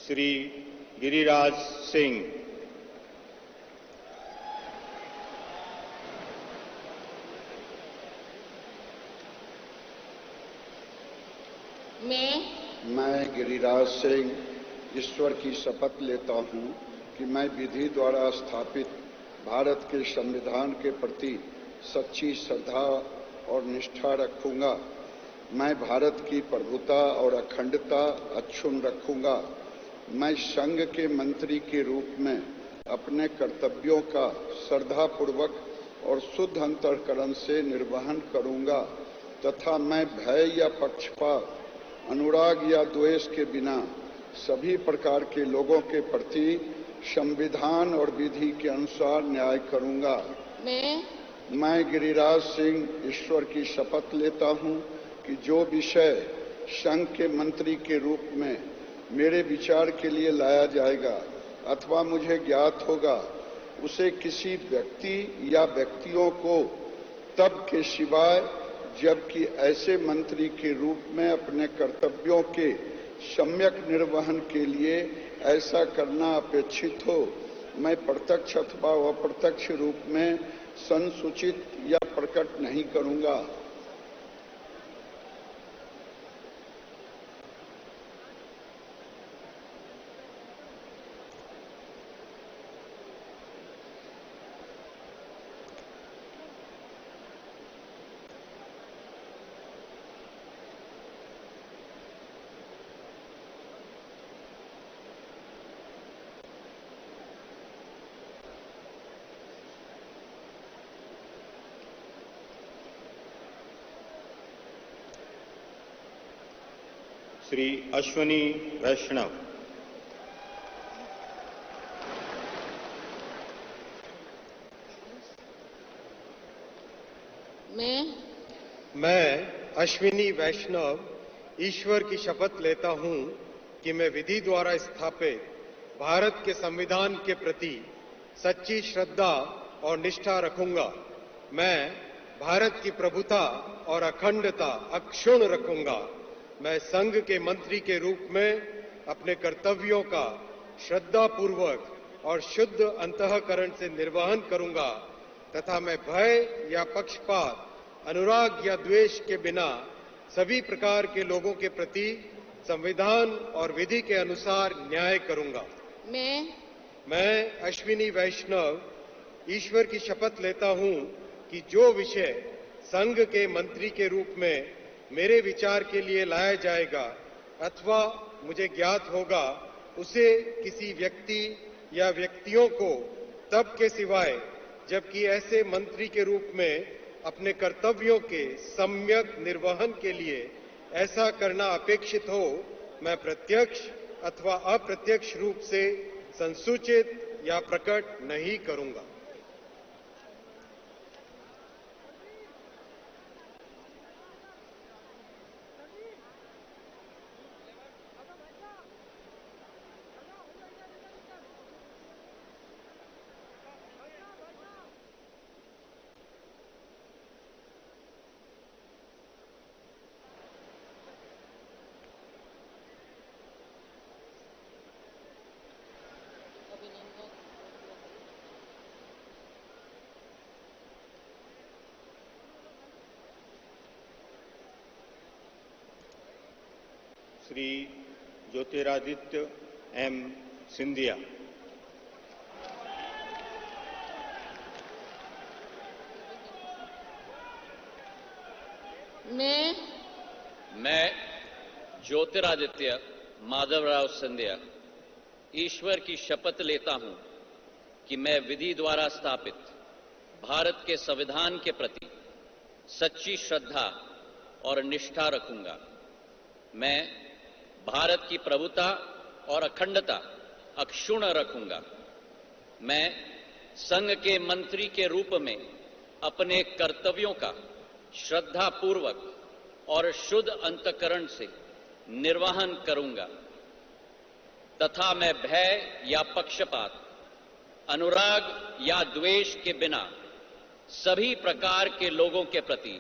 श्री गिरिराज सिंह। मैं गिरिराज सिंह ईश्वर की शपथ लेता हूं कि मैं विधि द्वारा स्थापित भारत के संविधान के प्रति सच्ची श्रद्धा और निष्ठा रखूंगा। मैं भारत की प्रभुता और अखंडता अक्षुण्ण रखूंगा। मैं संघ के मंत्री के रूप में अपने कर्तव्यों का श्रद्धापूर्वक और शुद्ध अंतःकरण से निर्वहन करूंगा तथा मैं भय या पक्षपात, अनुराग या द्वेष के बिना सभी प्रकार के लोगों के प्रति संविधान और विधि के अनुसार न्याय करूंगा। मैं गिरिराज सिंह ईश्वर की शपथ लेता हूं कि जो विषय संघ के मंत्री के रूप में मेरे विचार के लिए लाया जाएगा अथवा मुझे ज्ञात होगा उसे किसी व्यक्ति या व्यक्तियों को तब के सिवाय जबकि ऐसे मंत्री के रूप में अपने कर्तव्यों के सम्यक निर्वहन के लिए ऐसा करना अपेक्षित हो, मैं प्रत्यक्ष अथवा अप्रत्यक्ष रूप में संसूचित या प्रकट नहीं करूंगा। श्री अश्विनी वैष्णव। मैं अश्विनी वैष्णव ईश्वर की शपथ लेता हूं कि मैं विधि द्वारा स्थापित भारत के संविधान के प्रति सच्ची श्रद्धा और निष्ठा रखूंगा। मैं भारत की प्रभुता और अखंडता अक्षुण्ण रखूंगा। मैं संघ के मंत्री के रूप में अपने कर्तव्यों का श्रद्धापूर्वक और शुद्ध अंतःकरण से निर्वहन करूंगा तथा मैं भय या पक्षपात, अनुराग या द्वेष के बिना सभी प्रकार के लोगों के प्रति संविधान और विधि के अनुसार न्याय करूंगा। मैं अश्विनी वैष्णव ईश्वर की शपथ लेता हूं कि जो विषय संघ के मंत्री के रूप में मेरे विचार के लिए लाया जाएगा अथवा मुझे ज्ञात होगा, उसे किसी व्यक्ति या व्यक्तियों को तब के सिवाय जबकि ऐसे मंत्री के रूप में अपने कर्तव्यों के सम्यक निर्वहन के लिए ऐसा करना अपेक्षित हो, मैं प्रत्यक्ष अथवा अप्रत्यक्ष रूप से संसूचित या प्रकट नहीं करूंगा। श्री ज्योतिरादित्य एम सिंधिया। मैं ज्योतिरादित्य माधवराव सिंधिया ईश्वर की शपथ लेता हूं कि मैं विधि द्वारा स्थापित भारत के संविधान के प्रति सच्ची श्रद्धा और निष्ठा रखूंगा। मैं भारत की प्रभुता और अखंडता अक्षुण्ण रखूंगा। मैं संघ के मंत्री के रूप में अपने कर्तव्यों का श्रद्धापूर्वक और शुद्ध अंतःकरण से निर्वहन करूंगा तथा मैं भय या पक्षपात, अनुराग या द्वेष के बिना सभी प्रकार के लोगों के प्रति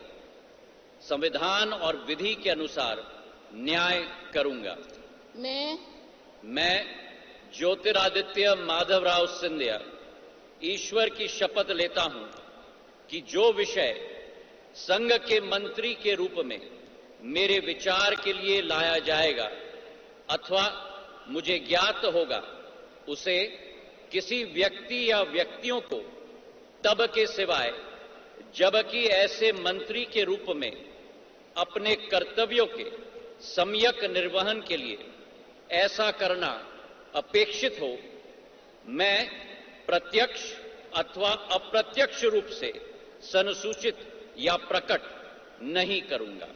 संविधान और विधि के अनुसार न्याय करूंगा। मैं ज्योतिरादित्य माधवराव सिंधिया ईश्वर की शपथ लेता हूं कि जो विषय संघ के मंत्री के रूप में मेरे विचार के लिए लाया जाएगा अथवा मुझे ज्ञात होगा, उसे किसी व्यक्ति या व्यक्तियों को तब के सिवाय जबकि ऐसे मंत्री के रूप में अपने कर्तव्यों के सम्यक निर्वहन के लिए ऐसा करना अपेक्षित हो, मैं प्रत्यक्ष अथवा अप्रत्यक्ष रूप से संसूचित या प्रकट नहीं करूंगा।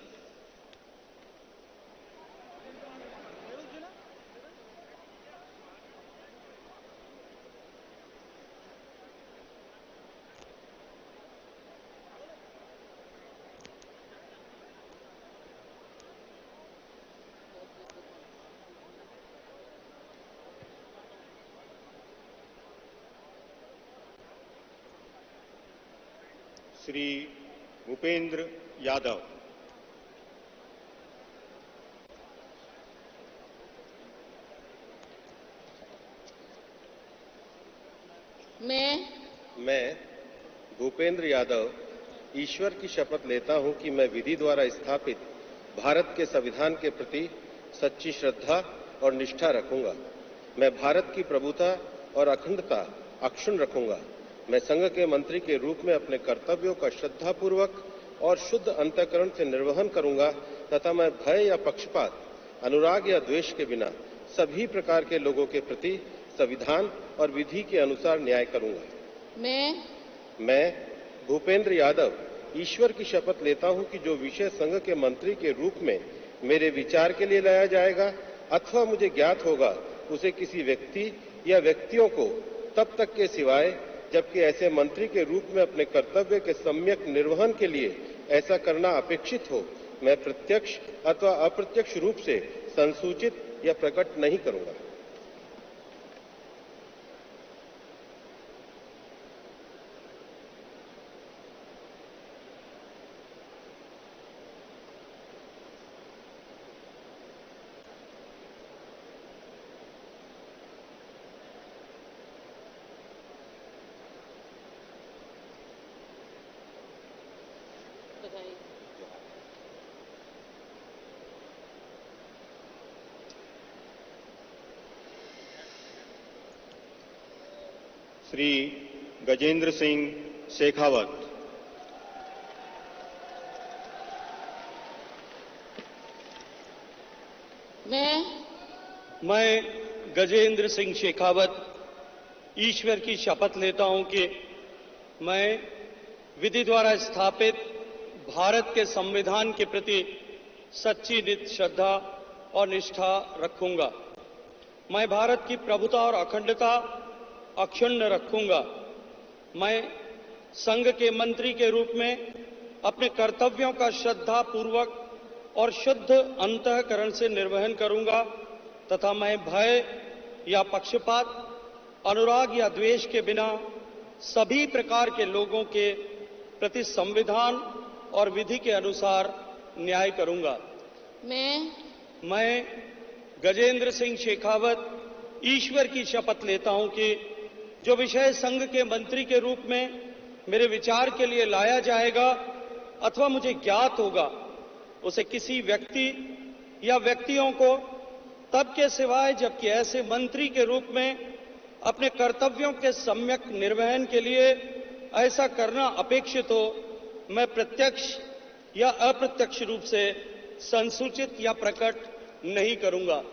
श्री भूपेंद्र यादव। मैं भूपेंद्र यादव ईश्वर की शपथ लेता हूं कि मैं विधि द्वारा स्थापित भारत के संविधान के प्रति सच्ची श्रद्धा और निष्ठा रखूंगा। मैं भारत की प्रभुता और अखंडता अक्षुण्ण रखूंगा। मैं संघ के मंत्री के रूप में अपने कर्तव्यों का श्रद्धापूर्वक और शुद्ध अंतःकरण से निर्वहन करूंगा तथा मैं भय या पक्षपात, अनुराग या द्वेष के बिना सभी प्रकार के लोगों के प्रति संविधान और विधि के अनुसार न्याय करूंगा। मैं भूपेंद्र यादव ईश्वर की शपथ लेता हूं कि जो विषय संघ के मंत्री के रूप में मेरे विचार के लिए लाया जाएगा अथवा मुझे ज्ञात होगा उसे किसी व्यक्ति या व्यक्तियों को तब तक के सिवाय जबकि ऐसे मंत्री के रूप में अपने कर्तव्य के सम्यक निर्वहन के लिए ऐसा करना अपेक्षित हो मैं प्रत्यक्ष अथवा अप्रत्यक्ष रूप से संसूचित या प्रकट नहीं करूंगा। श्री गजेंद्र सिंह शेखावत। मैं गजेंद्र सिंह शेखावत ईश्वर की शपथ लेता हूं कि मैं विधि द्वारा स्थापित भारत के संविधान के प्रति सच्ची नित श्रद्धा और निष्ठा रखूंगा। मैं भारत की प्रभुता और अखंडता अक्षुण्ण रखूंगा। मैं संघ के मंत्री के रूप में अपने कर्तव्यों का श्रद्धा पूर्वक और शुद्ध अंतःकरण से निर्वहन करूंगा तथा मैं भय या पक्षपात, अनुराग या द्वेष के बिना सभी प्रकार के लोगों के प्रति संविधान और विधि के अनुसार न्याय करूंगा। मैं गजेंद्र सिंह शेखावत ईश्वर की शपथ लेता हूं कि जो विषय संघ के मंत्री के रूप में मेरे विचार के लिए लाया जाएगा अथवा मुझे ज्ञात होगा उसे किसी व्यक्ति या व्यक्तियों को तब के सिवाय जबकि ऐसे मंत्री के रूप में अपने कर्तव्यों के सम्यक निर्वहन के लिए ऐसा करना अपेक्षित हो मैं प्रत्यक्ष या अप्रत्यक्ष रूप से संसूचित या प्रकट नहीं करूंगा।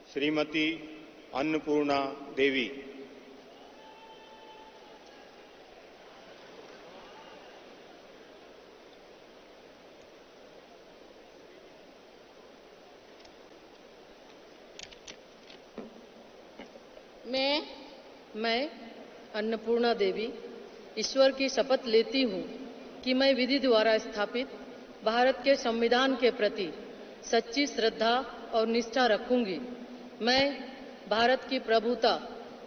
श्रीमती अन्नपूर्णा देवी। मैं अन्नपूर्णा देवी ईश्वर की शपथ लेती हूँ कि मैं विधि द्वारा स्थापित भारत के संविधान के प्रति सच्ची श्रद्धा और निष्ठा रखूंगी। मैं भारत की प्रभुता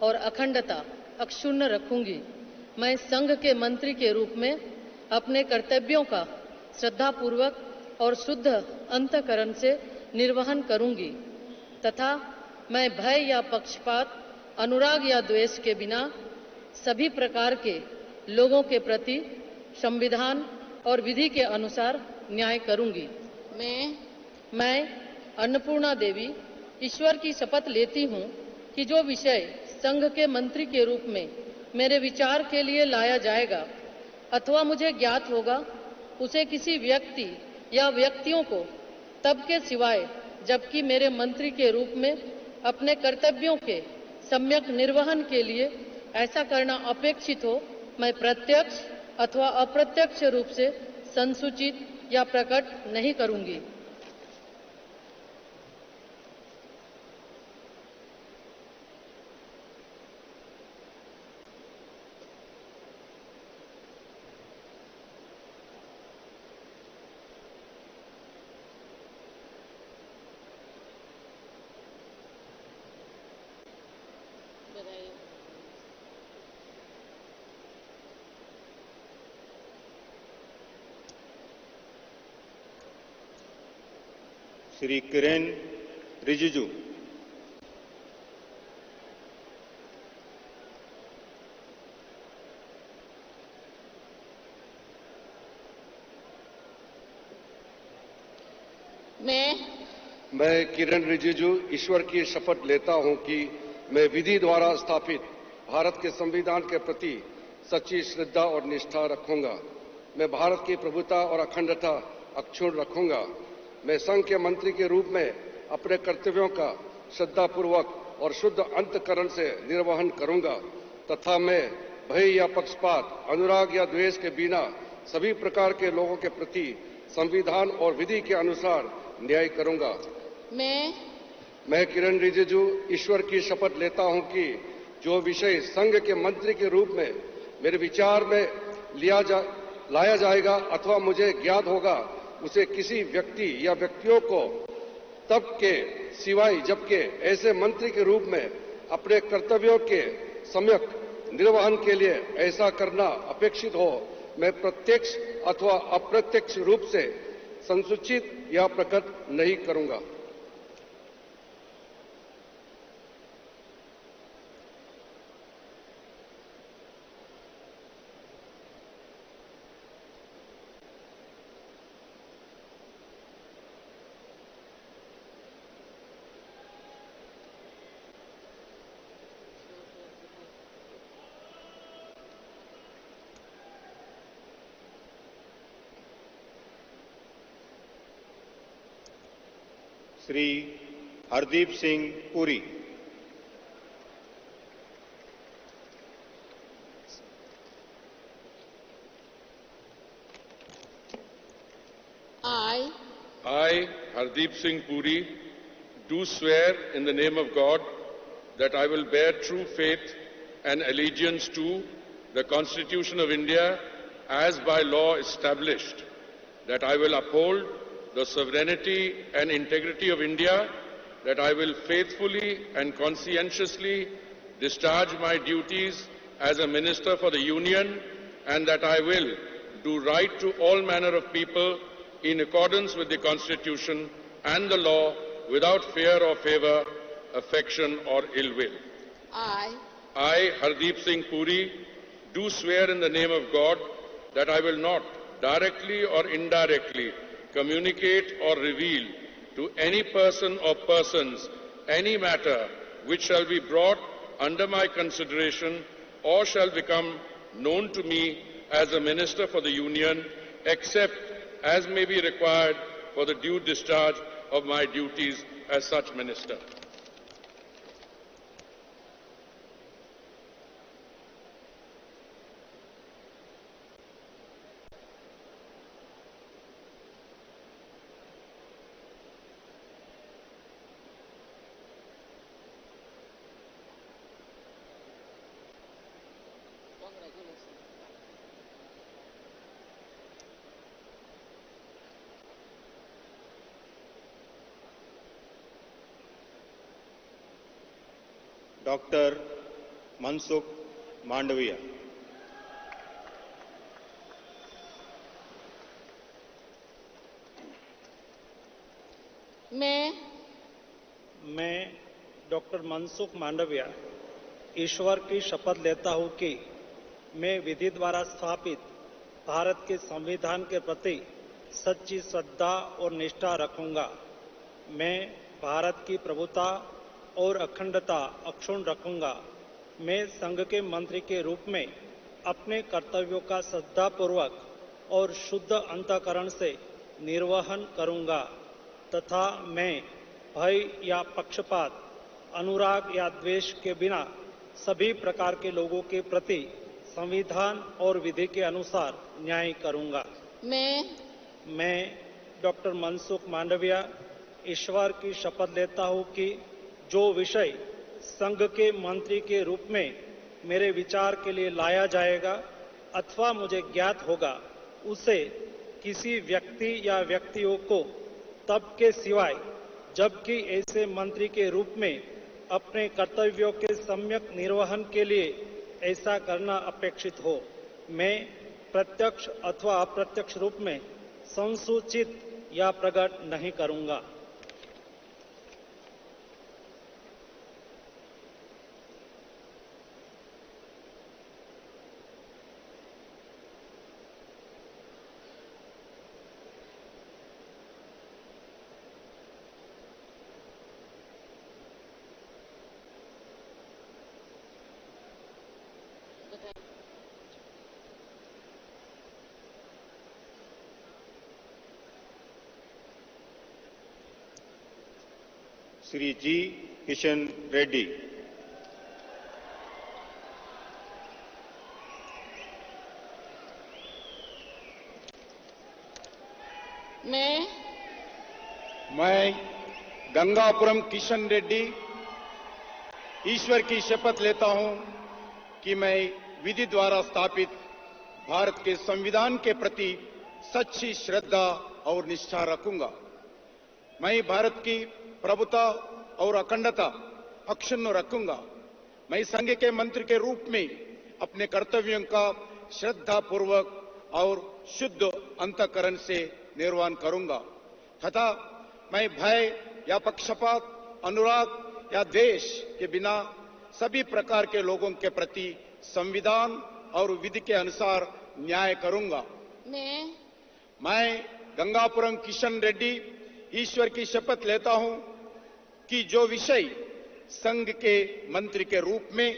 और अखंडता अक्षुण्ण रखूंगी। मैं संघ के मंत्री के रूप में अपने कर्तव्यों का श्रद्धापूर्वक और शुद्ध अंतःकरण से निर्वहन करूंगी तथा मैं भय या पक्षपात, अनुराग या द्वेष के बिना सभी प्रकार के लोगों के प्रति संविधान और विधि के अनुसार न्याय करूंगी। मैं अन्नपूर्णा देवी ईश्वर की शपथ लेती हूँ कि जो विषय संघ के मंत्री के रूप में मेरे विचार के लिए लाया जाएगा अथवा मुझे ज्ञात होगा उसे किसी व्यक्ति या व्यक्तियों को तब के सिवाय जबकि मेरे मंत्री के रूप में अपने कर्तव्यों के सम्यक निर्वहन के लिए ऐसा करना अपेक्षित हो मैं प्रत्यक्ष अथवा अप्रत्यक्ष रूप से संसूचित या प्रकट नहीं करूंगी। श्री किरेन रिजिजू। मैं किरण रिजिजू ईश्वर की शपथ लेता हूं कि मैं विधि द्वारा स्थापित भारत के संविधान के प्रति सच्ची श्रद्धा और निष्ठा रखूंगा। मैं भारत की प्रभुता और अखंडता अक्षुण्ण रखूंगा। मैं संघ के मंत्री के रूप में अपने कर्तव्यों का श्रद्धापूर्वक और शुद्ध अंतःकरण से निर्वहन करूंगा तथा मैं भय या पक्षपात, अनुराग या द्वेष के बिना सभी प्रकार के लोगों के प्रति संविधान और विधि के अनुसार न्याय करूंगा। मैं किरण रिजिजू ईश्वर की शपथ लेता हूं कि जो विषय संघ के मंत्री के रूप में मेरे विचार में लाया जाएगा अथवा मुझे ज्ञात होगा उसे किसी व्यक्ति या व्यक्तियों को तब के सिवाय जबकि ऐसे मंत्री के रूप में अपने कर्तव्यों के सम्यक निर्वहन के लिए ऐसा करना अपेक्षित हो, मैं प्रत्यक्ष अथवा अप्रत्यक्ष रूप से संसूचित या प्रकट नहीं करूंगा। Shri Hardeep Singh Puri. I, Hardeep Singh Puri, do swear in the name of God that I will bear true faith and allegiance to the Constitution of India as by law established, that I will uphold the sovereignty and integrity of India, that I will faithfully and conscientiously discharge my duties as a Minister for the Union, and that I will do right to all manner of people in accordance with the Constitution and the law without fear or favor, affection or ill will. I, Hardeep Singh Puri, do swear in the name of God that I will not directly or indirectly communicate or reveal to any person or persons any matter which shall be brought under my consideration or shall become known to me as a Minister for the Union, except as may be required for the due discharge of my duties as such Minister. Doctor Mansukh Mandaviya. मैं doctor Mansukh Mandaviya ईश्वर की शपथ लेता हूं कि मैं विधि द्वारा स्थापित भारत के संविधान के प्रति सच्ची श्रद्धा और निष्ठा रखूंगा। मैं भारत की प्रभुता और अखंडता अक्षुण्ण रखूंगा। मैं संघ के मंत्री के रूप में अपने कर्तव्यों का श्रद्धापूर्वक और शुद्ध अंतःकरण से निर्वहन करूंगा तथा मैं भय या पक्षपात, अनुराग या द्वेष के बिना सभी प्रकार के लोगों के प्रति संविधान और विधि के अनुसार न्याय करूंगा। मैं डॉक्टर मनसुख मांडविया ईश्वर की शपथ लेता हूं कि जो विषय संघ के मंत्री के रूप में मेरे विचार के लिए लाया जाएगा अथवा मुझे ज्ञात होगा उसे किसी व्यक्ति या व्यक्तियों को तब के सिवाय जबकि ऐसे मंत्री के रूप में अपने कर्तव्यों के सम्यक निर्वहन के लिए ऐसा करना अपेक्षित हो, मैं प्रत्यक्ष अथवा अप्रत्यक्ष रूप में संसूचित या प्रकट नहीं करूंगा। श्री जी किशन रेड्डी। मैं गंगापुरम किशन रेड्डी ईश्वर की शपथ लेता हूं कि मैं विधि द्वारा स्थापित भारत के संविधान के प्रति सच्ची श्रद्धा और निष्ठा रखूंगा। मैं भारत की प्रभुता और अखंडता अक्षुण्ण रखूंगा। मैं संघ के मंत्री के रूप में अपने कर्तव्यों का श्रद्धापूर्वक और शुद्ध अंतःकरण से निर्वहन करूंगा तथा मैं भय या पक्षपात, अनुराग या द्वेष के बिना सभी प्रकार के लोगों के प्रति संविधान और विधि के अनुसार न्याय करूंगा। मैं गंगापुरम किशन रेड्डी ईश्वर की शपथ लेता हूं कि जो विषय संघ के मंत्री के रूप में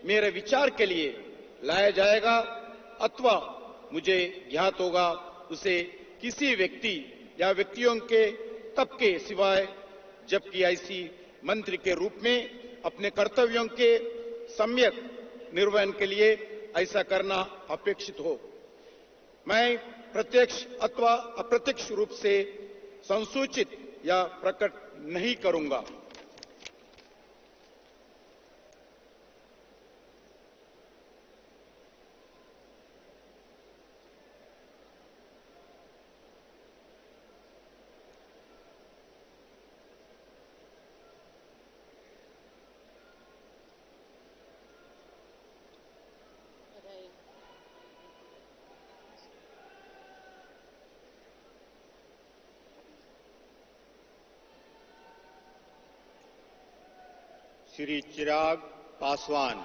मेरे विचार के लिए लाया जाएगा अथवा मुझे ज्ञात होगा उसे किसी व्यक्ति या व्यक्तियों के तब के सिवाय जबकि ऐसी मंत्री के रूप में अपने कर्तव्यों के सम्यक निर्वहन के लिए ऐसा करना अपेक्षित हो। मैं प्रत्यक्ष अथवा अप्रत्यक्ष रूप से संसूचित या प्रकट नहीं करूंगा। श्री चिराग पासवान।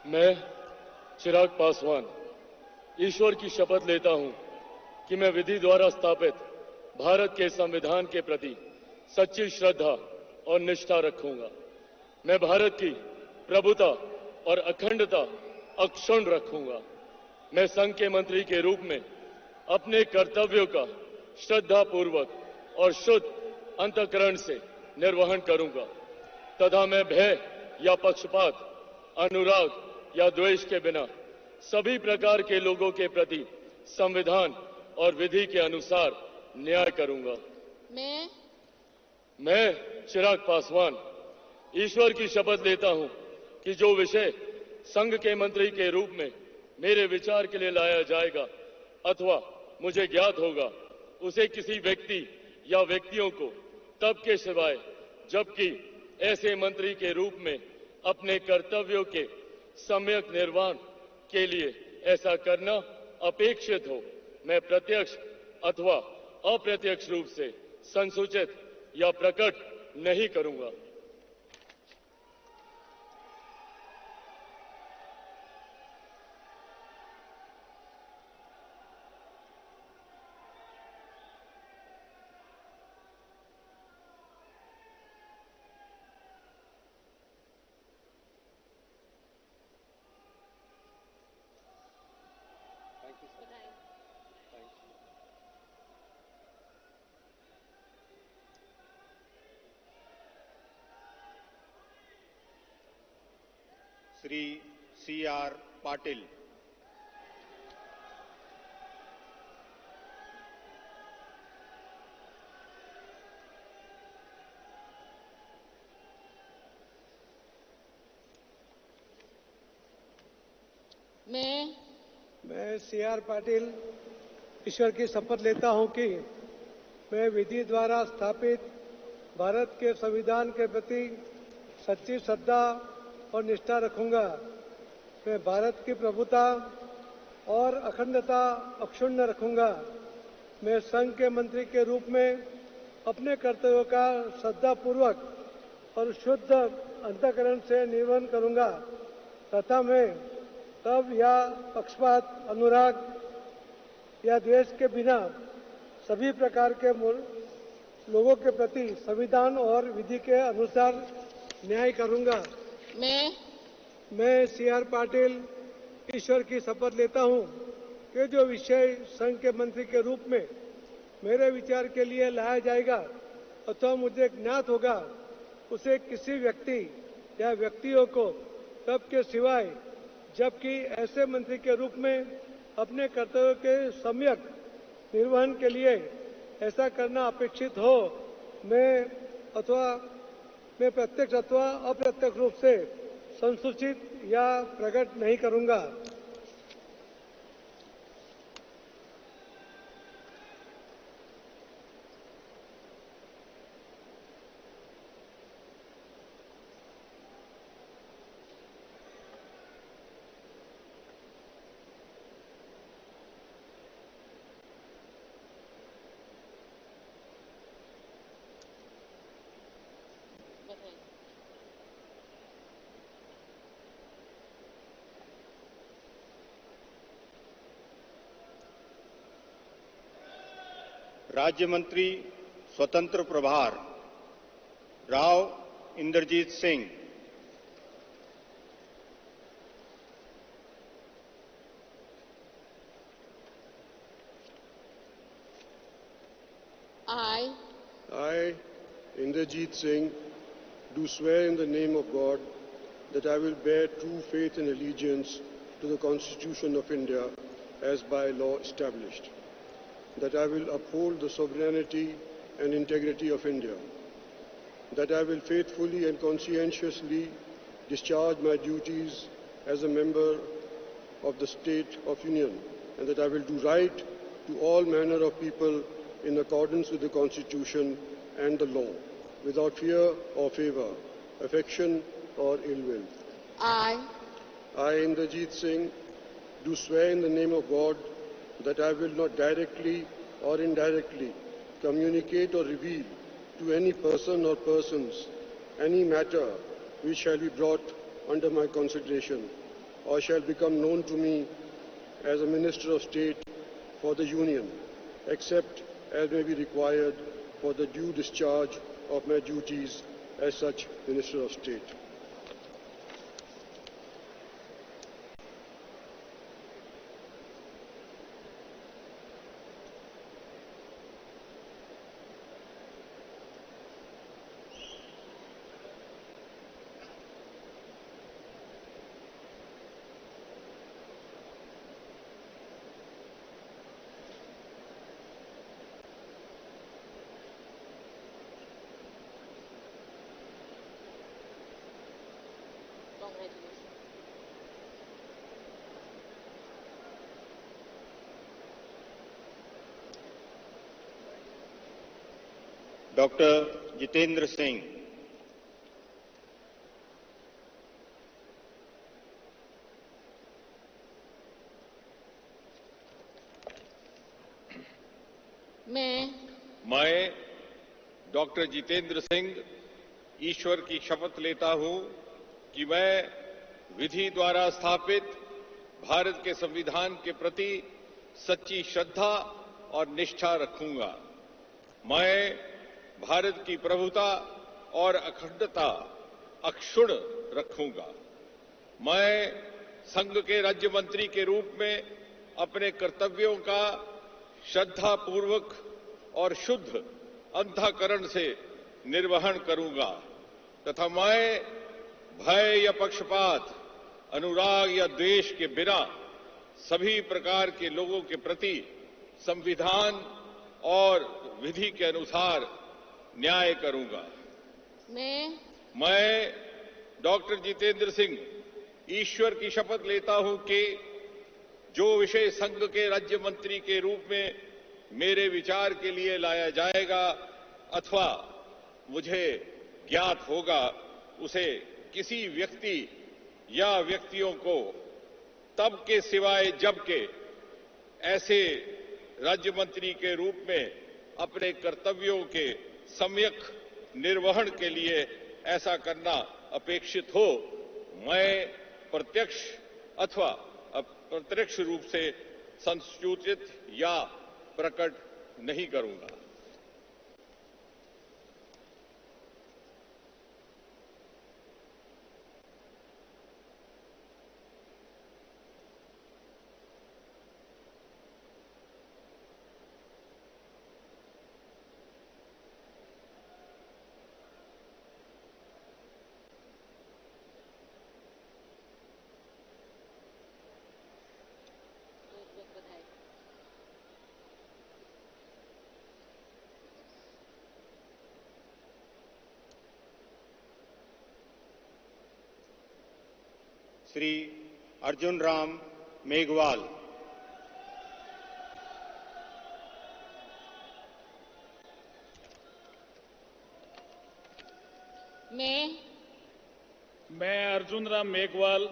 मैं चिराग पासवान ईश्वर की शपथ लेता हूं कि मैं विधि द्वारा स्थापित भारत के संविधान के प्रति सच्ची श्रद्धा और निष्ठा रखूंगा। मैं भारत की प्रभुता और अखंडता अक्षुण्ण रखूंगा। मैं संघ के मंत्री के रूप में अपने कर्तव्यों का श्रद्धापूर्वक और शुद्ध अंतःकरण से निर्वहन करूंगा तथा मैं भय या पक्षपात, अनुराग या द्वेष के बिना सभी प्रकार के लोगों के प्रति संविधान और विधि के अनुसार न्याय करूंगा। मैं चिराग पासवान ईश्वर की शपथ लेता हूं कि जो विषय संघ के मंत्री के रूप में मेरे विचार के लिए लाया जाएगा अथवा मुझे ज्ञात होगा उसे किसी व्यक्ति या व्यक्तियों को तब के सिवाय जबकि ऐसे मंत्री के रूप में अपने कर्तव्यों के सम्यक निर्वहन के लिए ऐसा करना अपेक्षित हो, मैं प्रत्यक्ष अथवा अप्रत्यक्ष रूप से संसूचित या प्रकट नहीं करूंगा। श्री C.R. पाटिल। मैं C.R. पाटिल ईश्वर की शपथ लेता हूं कि मैं विधि द्वारा स्थापित भारत के संविधान के प्रति सच्ची श्रद्धा और निष्ठा रखूंगा। मैं भारत की प्रभुता और अखंडता अक्षुण्ण रखूंगा। मैं संघ के मंत्री के रूप में अपने कर्तव्यों का श्रद्धापूर्वक और शुद्ध अंतःकरण से निर्वहन करूंगा तथा मैं तब या पक्षपात, अनुराग या द्वेष के बिना सभी प्रकार के लोगों के प्रति संविधान और विधि के अनुसार न्याय करूंगा। मैं C.R. पाटिल ईश्वर की शपथ लेता हूं कि जो विषय संघ के मंत्री के रूप में मेरे विचार के लिए लाया जाएगा अथवा मुझे ज्ञात होगा उसे किसी व्यक्ति या व्यक्तियों को तब के सिवाय जबकि ऐसे मंत्री के रूप में अपने कर्तव्यों के सम्यक निर्वहन के लिए ऐसा करना अपेक्षित हो मैं प्रत्यक्ष अथवा अप्रत्यक्ष रूप से संसूचित या प्रकट नहीं करूंगा। राज्य मंत्री स्वतंत्र प्रभार Rao Inderjit Singh. I, Inderjeet Singh, do swear in the name of God that I will bear true faith and allegiance to the Constitution of India as by law established, that I will uphold the sovereignty and integrity of India, that I will faithfully and conscientiously discharge my duties as a member of the State of Union, and that I will do right to all manner of people in accordance with the Constitution and the law, without fear or favour, affection or ill will. I, Inderjeet Singh, do swear in the name of God that I will not directly or indirectly communicate or reveal to any person or persons any matter which shall be brought under my consideration or shall become known to me as a Minister of State for the Union, except as may be required for the due discharge of my duties as such Minister of State. Doctor Jitendra Singh. मैं doctor Jitendra Singh ईश्वर की शपथ लेता हूं कि मैं विधि द्वारा स्थापित भारत के संविधान के प्रति सच्ची श्रद्धा और निष्ठा रखूंगा। मैं भारत की प्रभुता और अखंडता अक्षुण्ण रखूंगा। मैं संघ के राज्य मंत्री के रूप में अपने कर्तव्यों का श्रद्धापूर्वक और शुद्ध अंतःकरण से निर्वहन करूंगा तथा मैं भय या पक्षपात, अनुराग या द्वेष के बिना सभी प्रकार के लोगों के प्रति संविधान और विधि के अनुसार न्याय करूंगा। मैं डॉक्टर जितेंद्र सिंह ईश्वर की शपथ लेता हूं कि जो विषय संघ के राज्य मंत्री के रूप में मेरे विचार के लिए लाया जाएगा अथवा मुझे ज्ञात होगा उसे किसी व्यक्ति या व्यक्तियों को तब के सिवाय जबकि ऐसे राज्य मंत्री के रूप में अपने कर्तव्यों के सम्यक निर्वहन के लिए ऐसा करना अपेक्षित हो, मैं प्रत्यक्ष अथवा अप्रत्यक्ष रूप से संसूचित या प्रकट नहीं करूंगा। श्री अर्जुन राम मेघवाल। मैं अर्जुन राम मेघवाल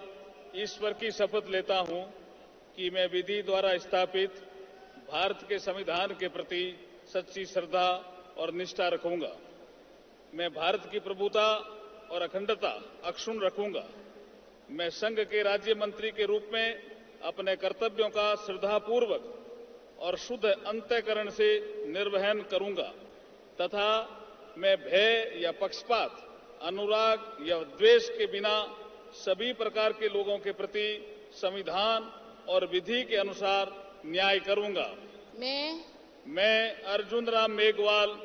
ईश्वर की शपथ लेता हूं कि मैं विधि द्वारा स्थापित भारत के संविधान के प्रति सच्ची श्रद्धा और निष्ठा रखूंगा। मैं भारत की प्रभुता और अखंडता अक्षुण्ण रखूंगा। मैं संघ के राज्य मंत्री के रूप में अपने कर्तव्यों का श्रद्धापूर्वक और शुद्ध अंतःकरण से निर्वहन करूंगा तथा मैं भय या पक्षपात, अनुराग या द्वेष के बिना सभी प्रकार के लोगों के प्रति संविधान और विधि के अनुसार न्याय करूंगा। मैं अर्जुन राम मेघवाल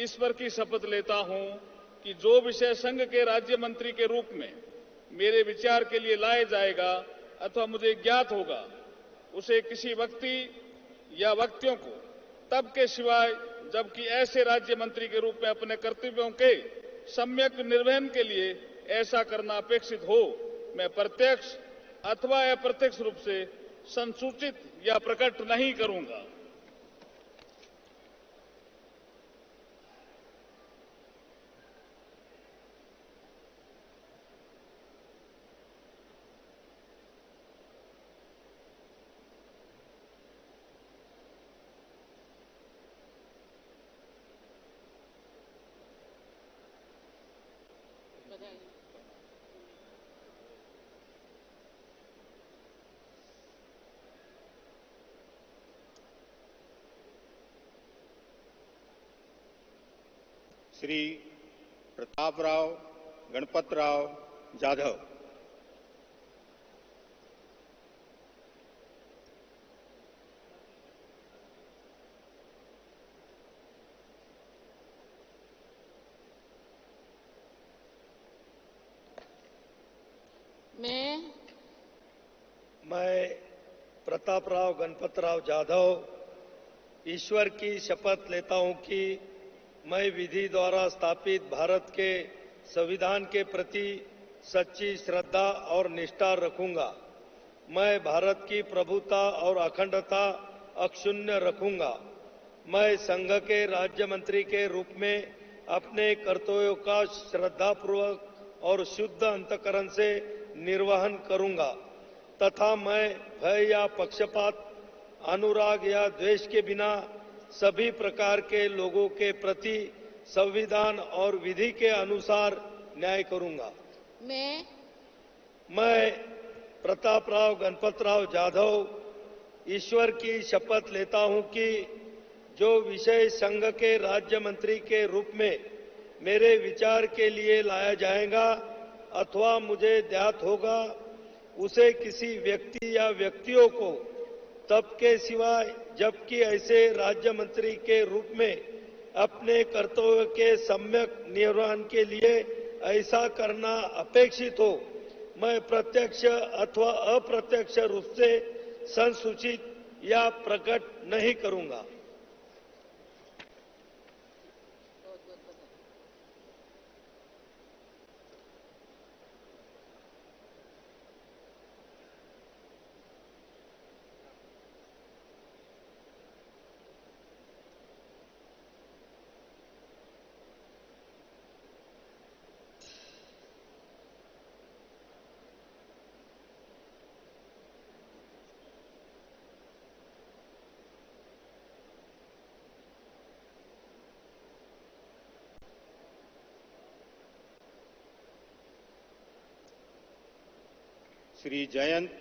ईश्वर की शपथ लेता हूं कि जो विषय संघ के राज्य मंत्री के रूप में मेरे विचार के लिए लाया जाएगा अथवा मुझे ज्ञात होगा, उसे किसी व्यक्ति या व्यक्तियों को तब के सिवाय जबकि ऐसे राज्य मंत्री के रूप में अपने कर्तव्यों के सम्यक निर्वहन के लिए ऐसा करना अपेक्षित हो, मैं प्रत्यक्ष अथवा अप्रत्यक्ष रूप से संसूचित या प्रकट नहीं करूंगा। श्री प्रतापराव गणपतराव जाधव। मैं प्रतापराव गणपतराव जाधव ईश्वर की शपथ लेता हूं कि मैं विधि द्वारा स्थापित भारत के संविधान के प्रति सच्ची श्रद्धा और निष्ठा रखूंगा। मैं भारत की प्रभुता और अखंडता अक्षुण्ण रखूंगा। मैं संघ के राज्य मंत्री के रूप में अपने कर्तव्यों का श्रद्धापूर्वक और शुद्ध अंतःकरण से निर्वहन करूंगा तथा मैं भय या पक्षपात, अनुराग या द्वेष के बिना सभी प्रकार के लोगों के प्रति संविधान और विधि के अनुसार न्याय करूंगा। मैं प्रतापराव गणपतराव जाधव ईश्वर की शपथ लेता हूं कि जो विषय संघ के राज्य मंत्री के रूप में मेरे विचार के लिए लाया जाएगा अथवा मुझे ज्ञात होगा, उसे किसी व्यक्ति या व्यक्तियों को तब के सिवाय जबकि ऐसे राज्य मंत्री के रूप में अपने कर्तव्य के सम्यक निर्वहन के लिए ऐसा करना अपेक्षित हो, मैं प्रत्यक्ष अथवा अप्रत्यक्ष रूप से संसूचित या प्रकट नहीं करूंगा। Shri Jayant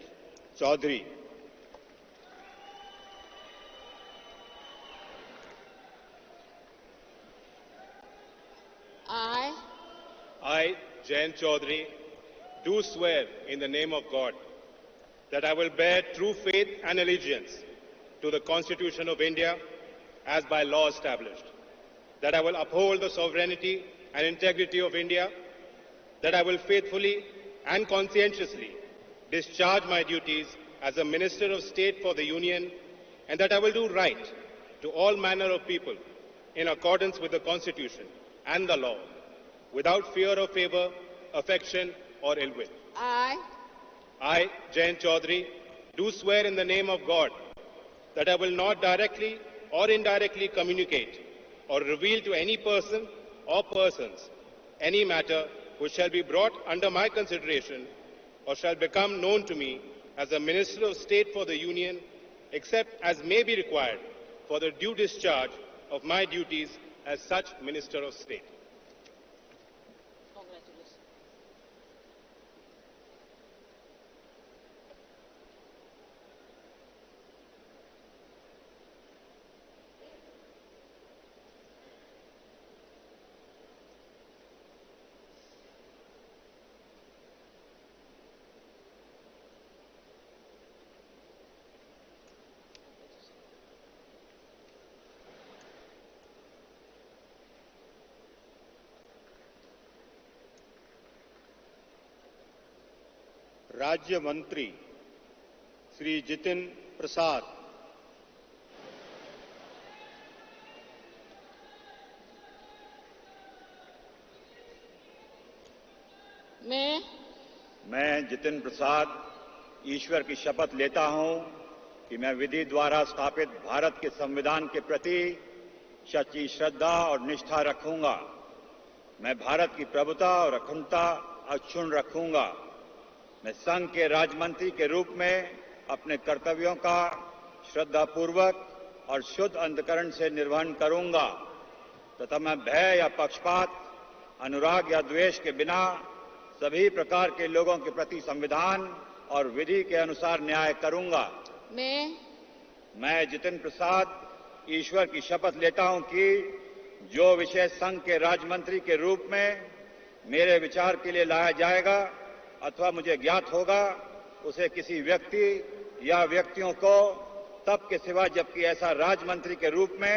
Chaudhary. I, Jayant Chaudhary, do swear in the name of God that I will bear true faith and allegiance to the Constitution of India as by law established, that I will uphold the sovereignty and integrity of India, that I will faithfully and conscientiously discharge my duties as a Minister of State for the Union, and that I will do right to all manner of people in accordance with the Constitution and the law, without fear or favor, affection or ill will. I, Jayant Chaudhary, do swear in the name of God that I will not directly or indirectly communicate or reveal to any person or persons any matter which shall be brought under my consideration or shall become known to me as a Minister of State for the Union, except as may be required for the due discharge of my duties as such Minister of State. राज्य मंत्री श्री जितिन प्रसाद। मैं जितिन प्रसाद ईश्वर की शपथ लेता हूं कि मैं विधि द्वारा स्थापित भारत के संविधान के प्रति सच्ची श्रद्धा और निष्ठा रखूंगा। मैं भारत की प्रभुता और अखंडता अक्षुण्ण रखूंगा। मैं संघ के राज्यमंत्री के रूप में अपने कर्तव्यों का श्रद्धापूर्वक और शुद्ध अंतःकरण से निर्वहन करूंगा तथा मैं भय या पक्षपात, अनुराग या द्वेष के बिना सभी प्रकार के लोगों के प्रति संविधान और विधि के अनुसार न्याय करूंगा। मैं जितिन प्रसाद ईश्वर की शपथ लेता हूं कि जो विषय संघ के राज्यमंत्री के रूप में मेरे विचार के लिए लाया जाएगा अथवा मुझे ज्ञात होगा, उसे किसी व्यक्ति या व्यक्तियों को तब के सिवा जबकि ऐसा राज्यमंत्री के रूप में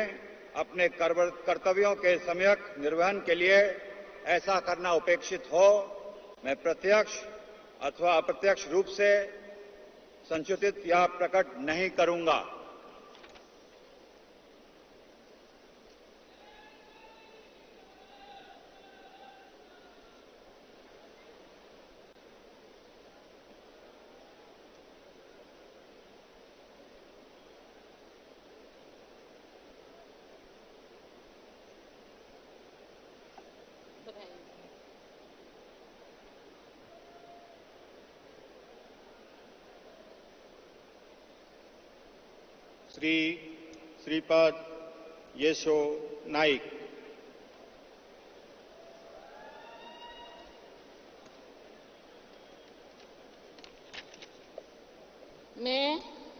अपने कर्तव्यों के सम्यक निर्वहन के लिए ऐसा करना उपेक्षित हो, मैं प्रत्यक्ष अथवा अप्रत्यक्ष रूप से संसूचित या प्रकट नहीं करूंगा। श्रीपाद येशो नाइक।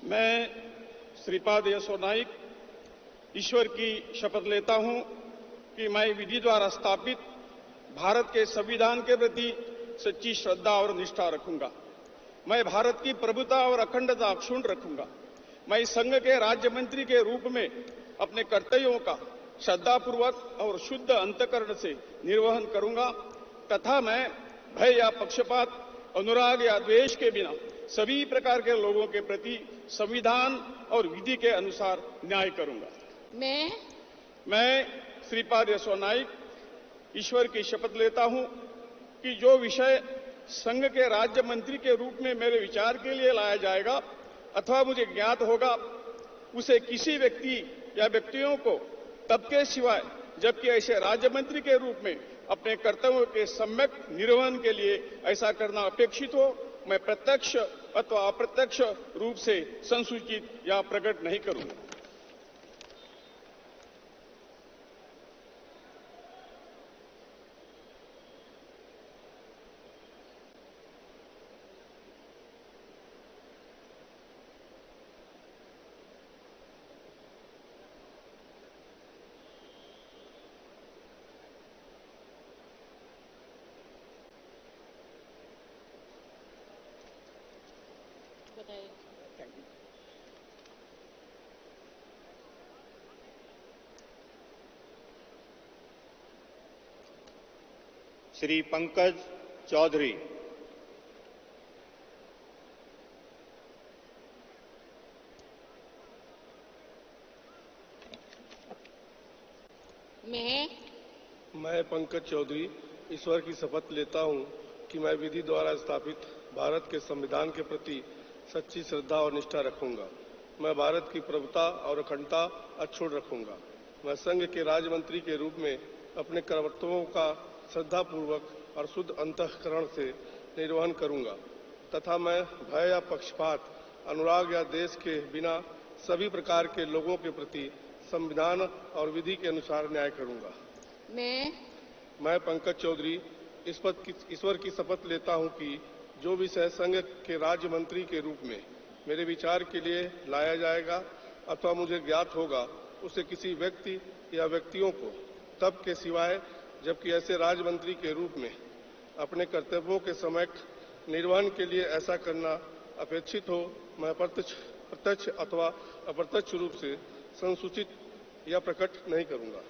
मैं श्रीपाद येशो नाइक ईश्वर की शपथ लेता हूं कि मैं विधि द्वारा स्थापित भारत के संविधान के प्रति सच्ची श्रद्धा और निष्ठा रखूंगा। मैं भारत की प्रभुता और अखंडता अक्षुण्ण रखूंगा। मैं संघ के राज्य मंत्री के रूप में अपने कर्तव्यों का श्रद्धापूर्वक और शुद्ध अंतःकरण से निर्वहन करूंगा तथा मैं भय या पक्षपात, अनुराग या द्वेष के बिना सभी प्रकार के लोगों के प्रति संविधान और विधि के अनुसार न्याय करूंगा। मैं श्रीपाद येशो नाइक ईश्वर की शपथ लेता हूं कि जो विषय संघ के राज्य मंत्री के रूप में मेरे विचार के लिए लाया जाएगा अथवा मुझे ज्ञात होगा, उसे किसी व्यक्ति या व्यक्तियों को तब के सिवाय जबकि ऐसे राज्य मंत्री के रूप में अपने कर्तव्यों के सम्यक निर्वहन के लिए ऐसा करना अपेक्षित हो, मैं प्रत्यक्ष अथवा अप्रत्यक्ष रूप से संसूचित या प्रकट नहीं करूंगा। श्री पंकज चौधरी। मैं पंकज चौधरी ईश्वर की शपथ लेता हूं कि मैं विधि द्वारा स्थापित भारत के संविधान के प्रति सच्ची श्रद्धा और निष्ठा रखूंगा। मैं भारत की प्रभुता और अखंडता अक्षुण्ण रखूंगा। मैं संघ के राज्य मंत्री के रूप में अपने कर्तव्यों का श्रद्धापूर्वक और शुद्ध अंतःकरण से निर्वहन करूंगा तथा मैं भय या पक्षपात, अनुराग या देश के बिना सभी प्रकार के लोगों के प्रति संविधान और विधि के अनुसार न्याय करूंगा। मैं पंकज चौधरी ईश्वर की शपथ लेता हूं कि जो विषय संघ के राज्य मंत्री के रूप में मेरे विचार के लिए लाया जाएगा अथवा मुझे ज्ञात होगा, उसे किसी व्यक्ति या व्यक्तियों को तब के सिवाय जबकि ऐसे राज्य मंत्री के रूप में अपने कर्तव्यों के समक्ष निर्वहन के लिए ऐसा करना अपेक्षित हो, मैं प्रत्यक्ष अथवा अप्रत्यक्ष रूप से संसूचित या प्रकट नहीं करूंगा।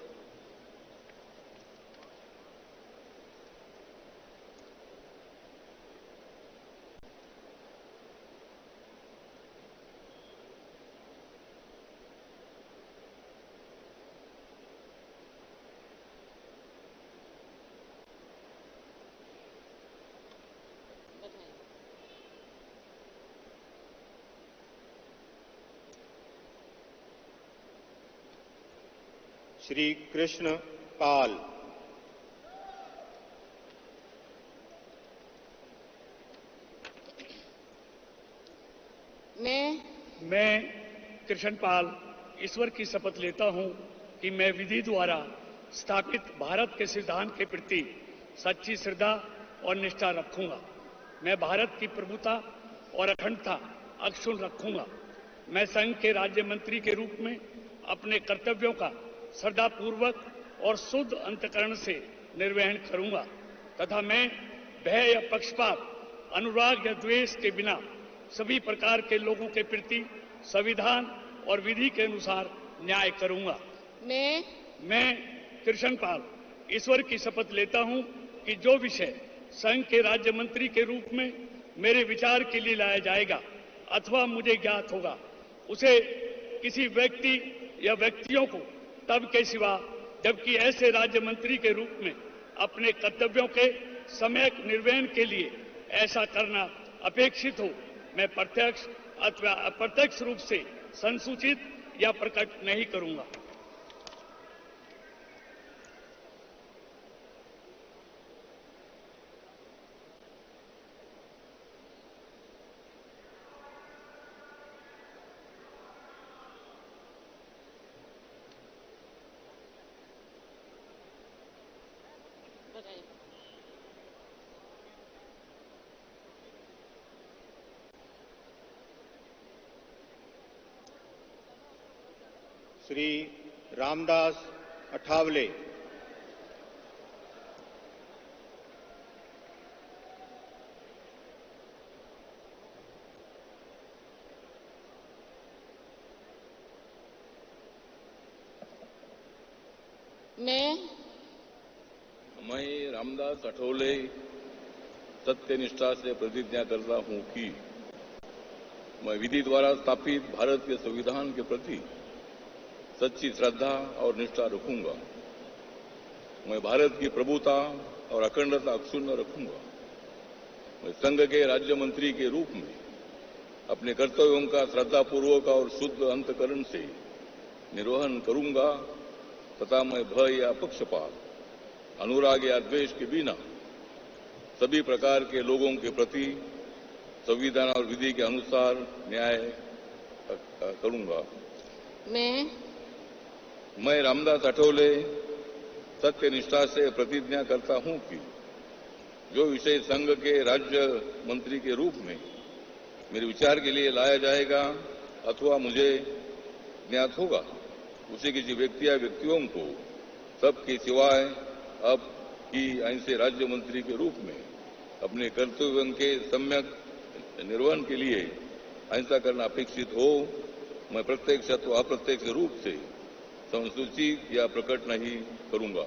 श्री कृष्ण पाल। मैं कृष्ण पाल ईश्वर की शपथ लेता हूं कि मैं विधि द्वारा स्थापित भारत के संविधान के प्रति सच्ची श्रद्धा और निष्ठा रखूंगा। मैं भारत की प्रभुता और अखंडता अक्षुण्ण रखूंगा। मैं संघ के राज्य मंत्री के रूप में अपने कर्तव्यों का श्रद्धापूर्वक और शुद्ध अंतःकरण से निर्वहन करूंगा तथा मैं भय या पक्षपात, अनुराग या द्वेष के बिना सभी प्रकार के लोगों के प्रति संविधान और विधि के अनुसार न्याय करूंगा। मैं कृष्ण पाल ईश्वर की शपथ लेता हूं कि जो विषय संघ के राज्य मंत्री के रूप में मेरे विचार के लिए लाया जाएगा अथवा मुझे ज्ञात होगा, उसे किसी व्यक्ति या व्यक्तियों को तब के सिवा जबकि ऐसे राज्य मंत्री के रूप में अपने कर्तव्यों के सम्यक निर्वहन के लिए ऐसा करना अपेक्षित हो, मैं प्रत्यक्ष अथवा अप्रत्यक्ष रूप से संसूचित या प्रकट नहीं करूंगा। श्री रामदास अठावले। मैं रामदास अठौले सत्यनिष्ठा से प्रतिज्ञा करता हूं कि मैं विधि द्वारा स्थापित भारत के संविधान के प्रति सच्ची श्रद्धा और निष्ठा रखूंगा। मैं भारत की प्रभुता और अखंडता अक्षुण्ण रखूंगा। मैं संघ के राज्य मंत्री के रूप में अपने कर्तव्यों का श्रद्धापूर्वक और शुद्ध अंतःकरण से निर्वहन करूंगा तथा मैं भय या पक्षपात, अनुराग या द्वेष के बिना सभी प्रकार के लोगों के प्रति संविधान और विधि के अनुसार न्याय करूंगा। मैं रामदास अठौले सत्यनिष्ठा से प्रतिज्ञा करता हूं कि जो विषय संघ के राज्य मंत्री के रूप में मेरे विचार के लिए लाया जाएगा अथवा मुझे ज्ञात होगा, उसे किसी व्यक्ति या व्यक्तियों को सबके सिवाय अब की ऐसे राज्य मंत्री के रूप में अपने कर्तव्यों के सम्यक निर्वहन के लिए ऐसा करना अपेक्षित हो, मैं प्रत्यक्ष अथवा अप्रत्यक्ष रूप से संसूचित या प्रकट नहीं करूंगा।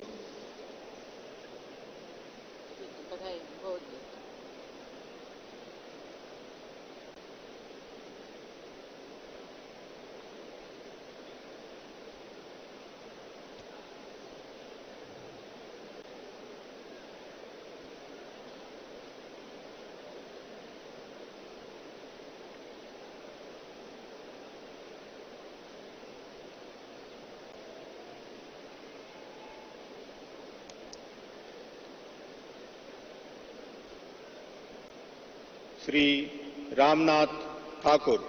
श्री रामनाथ ठाकुर।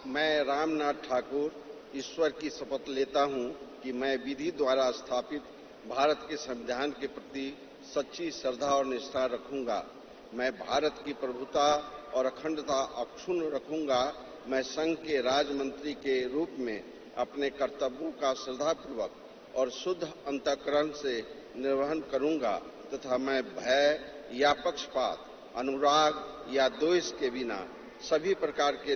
मैं रामनाथ ठाकुर ईश्वर की शपथ लेता हूं कि मैं विधि द्वारा स्थापित भारत के संविधान के प्रति सच्ची श्रद्धा और निष्ठा रखूंगा। मैं भारत की प्रभुता और अखंडता अक्षुण्ण रखूंगा। मैं संघ के राज्य मंत्री के रूप में अपने कर्तव्यों का श्रद्धापूर्वक और शुद्ध अंतःकरण से निर्वहन करूंगा तथा मैं भय या पक्षपात, अनुराग या द्वेष के बिना सभी प्रकार के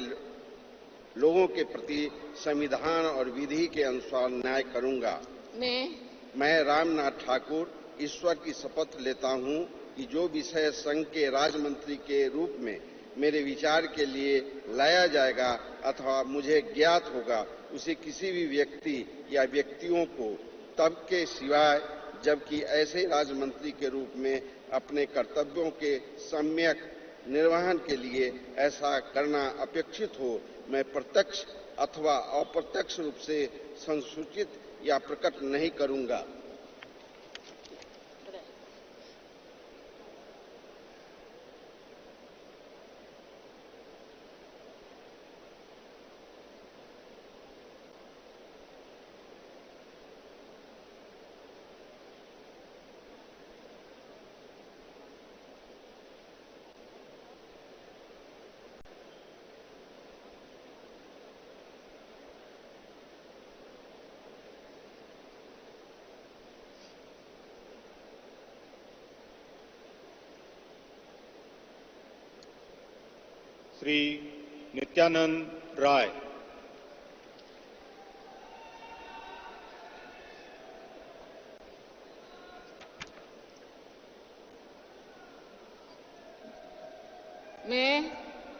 लोगों के प्रति संविधान और विधि के अनुसार न्याय करूंगा। मैं रामनाथ ठाकुर ईश्वर की शपथ लेता हूं कि जो विषय संघ के राज्य मंत्री के रूप में मेरे विचार के लिए लाया जाएगा अथवा मुझे ज्ञात होगा उसे किसी भी व्यक्ति या व्यक्तियों को तब के सिवाय जबकि ऐसे राज्य मंत्री के रूप में अपने कर्तव्यों के सम्यक निर्वहन के लिए ऐसा करना अपेक्षित हो, मैं प्रत्यक्ष अथवा अप्रत्यक्ष रूप से संसूचित या प्रकट नहीं करूंगा। श्री नित्यानंद राय।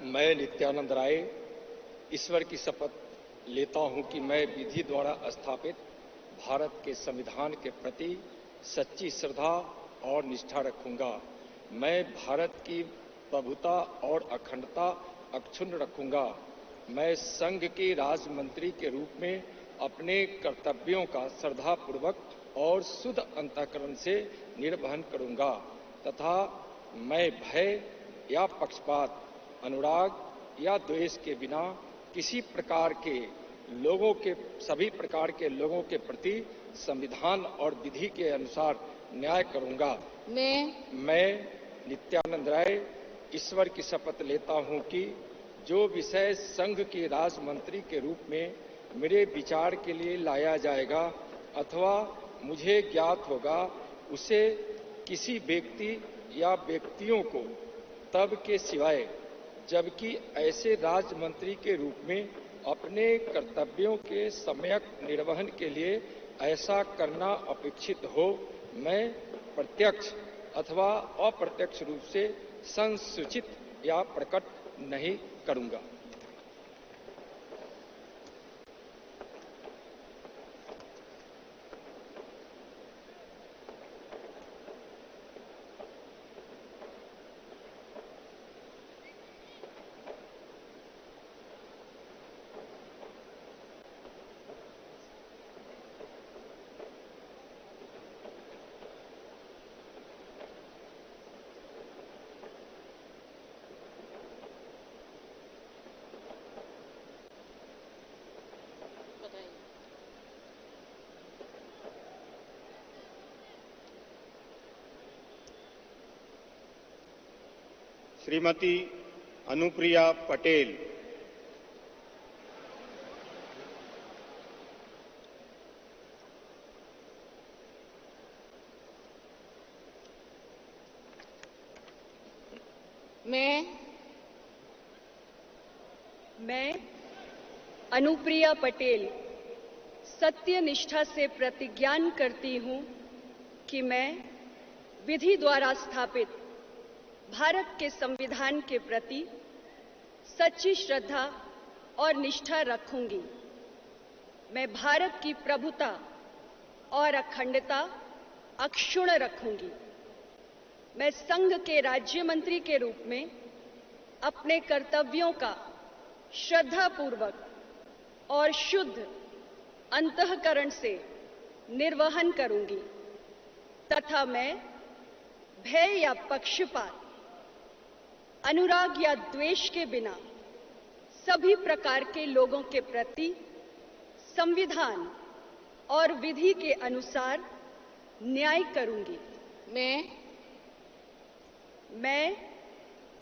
मैं नित्यानंद राय ईश्वर की शपथ लेता हूं कि मैं विधि द्वारा स्थापित भारत के संविधान के प्रति सच्ची श्रद्धा और निष्ठा रखूंगा। मैं भारत की प्रभुता और अखंडता अक्षुण्ण रखूंगा। मैं संघ के राज्य मंत्री के रूप में अपने कर्तव्यों का श्रद्धापूर्वक और शुद्ध अंतःकरण से निर्वहन करूंगा तथा मैं भय या पक्षपात, अनुराग या द्वेष के बिना किसी प्रकार के सभी प्रकार के लोगों के प्रति संविधान और विधि के अनुसार न्याय करूंगा। मैं नित्यानंद राय ईश्वर की शपथ लेता हूं कि जो विषय संघ के राज्य मंत्री के रूप में मेरे विचार के लिए लाया जाएगा अथवा मुझे ज्ञात होगा उसे किसी व्यक्ति या व्यक्तियों को तब के सिवाय जबकि ऐसे राज्य मंत्री के रूप में अपने कर्तव्यों के सम्यक निर्वहन के लिए ऐसा करना अपेक्षित हो, मैं प्रत्यक्ष अथवा अप्रत्यक्ष रूप से संसूचित या प्रकट नहीं करूंगा। श्रीमती अनुप्रिया पटेल। मैं अनुप्रिया पटेल सत्य निष्ठा से प्रतिज्ञान करती हूं कि मैं विधि द्वारा स्थापित भारत के संविधान के प्रति सच्ची श्रद्धा और निष्ठा रखूंगी। मैं भारत की प्रभुता और अखंडता अक्षुण्ण रखूंगी। मैं संघ के राज्य मंत्री के रूप में अपने कर्तव्यों का श्रद्धापूर्वक और शुद्ध अंतःकरण से निर्वहन करूंगी तथा मैं भय या पक्षपात, अनुराग या द्वेष के बिना सभी प्रकार के लोगों के प्रति संविधान और विधि के अनुसार न्याय करूंगी। मैं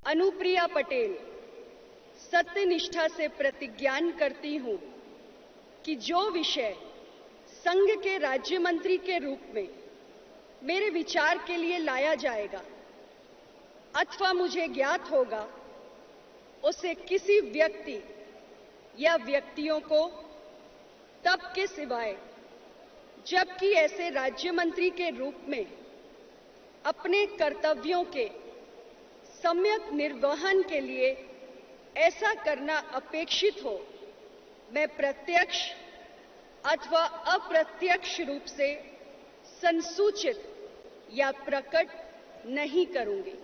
अनुप्रिया पटेल सत्यनिष्ठा से प्रतिज्ञान करती हूं कि जो विषय संघ के राज्य मंत्री के रूप में मेरे विचार के लिए लाया जाएगा अथवा मुझे ज्ञात होगा, उसे किसी व्यक्ति या व्यक्तियों को तब के सिवाय जबकि ऐसे राज्य मंत्री के रूप में अपने कर्तव्यों के सम्यक निर्वहन के लिए ऐसा करना अपेक्षित हो, मैं प्रत्यक्ष अथवा अप्रत्यक्ष रूप से संसूचित या प्रकट नहीं करूंगी।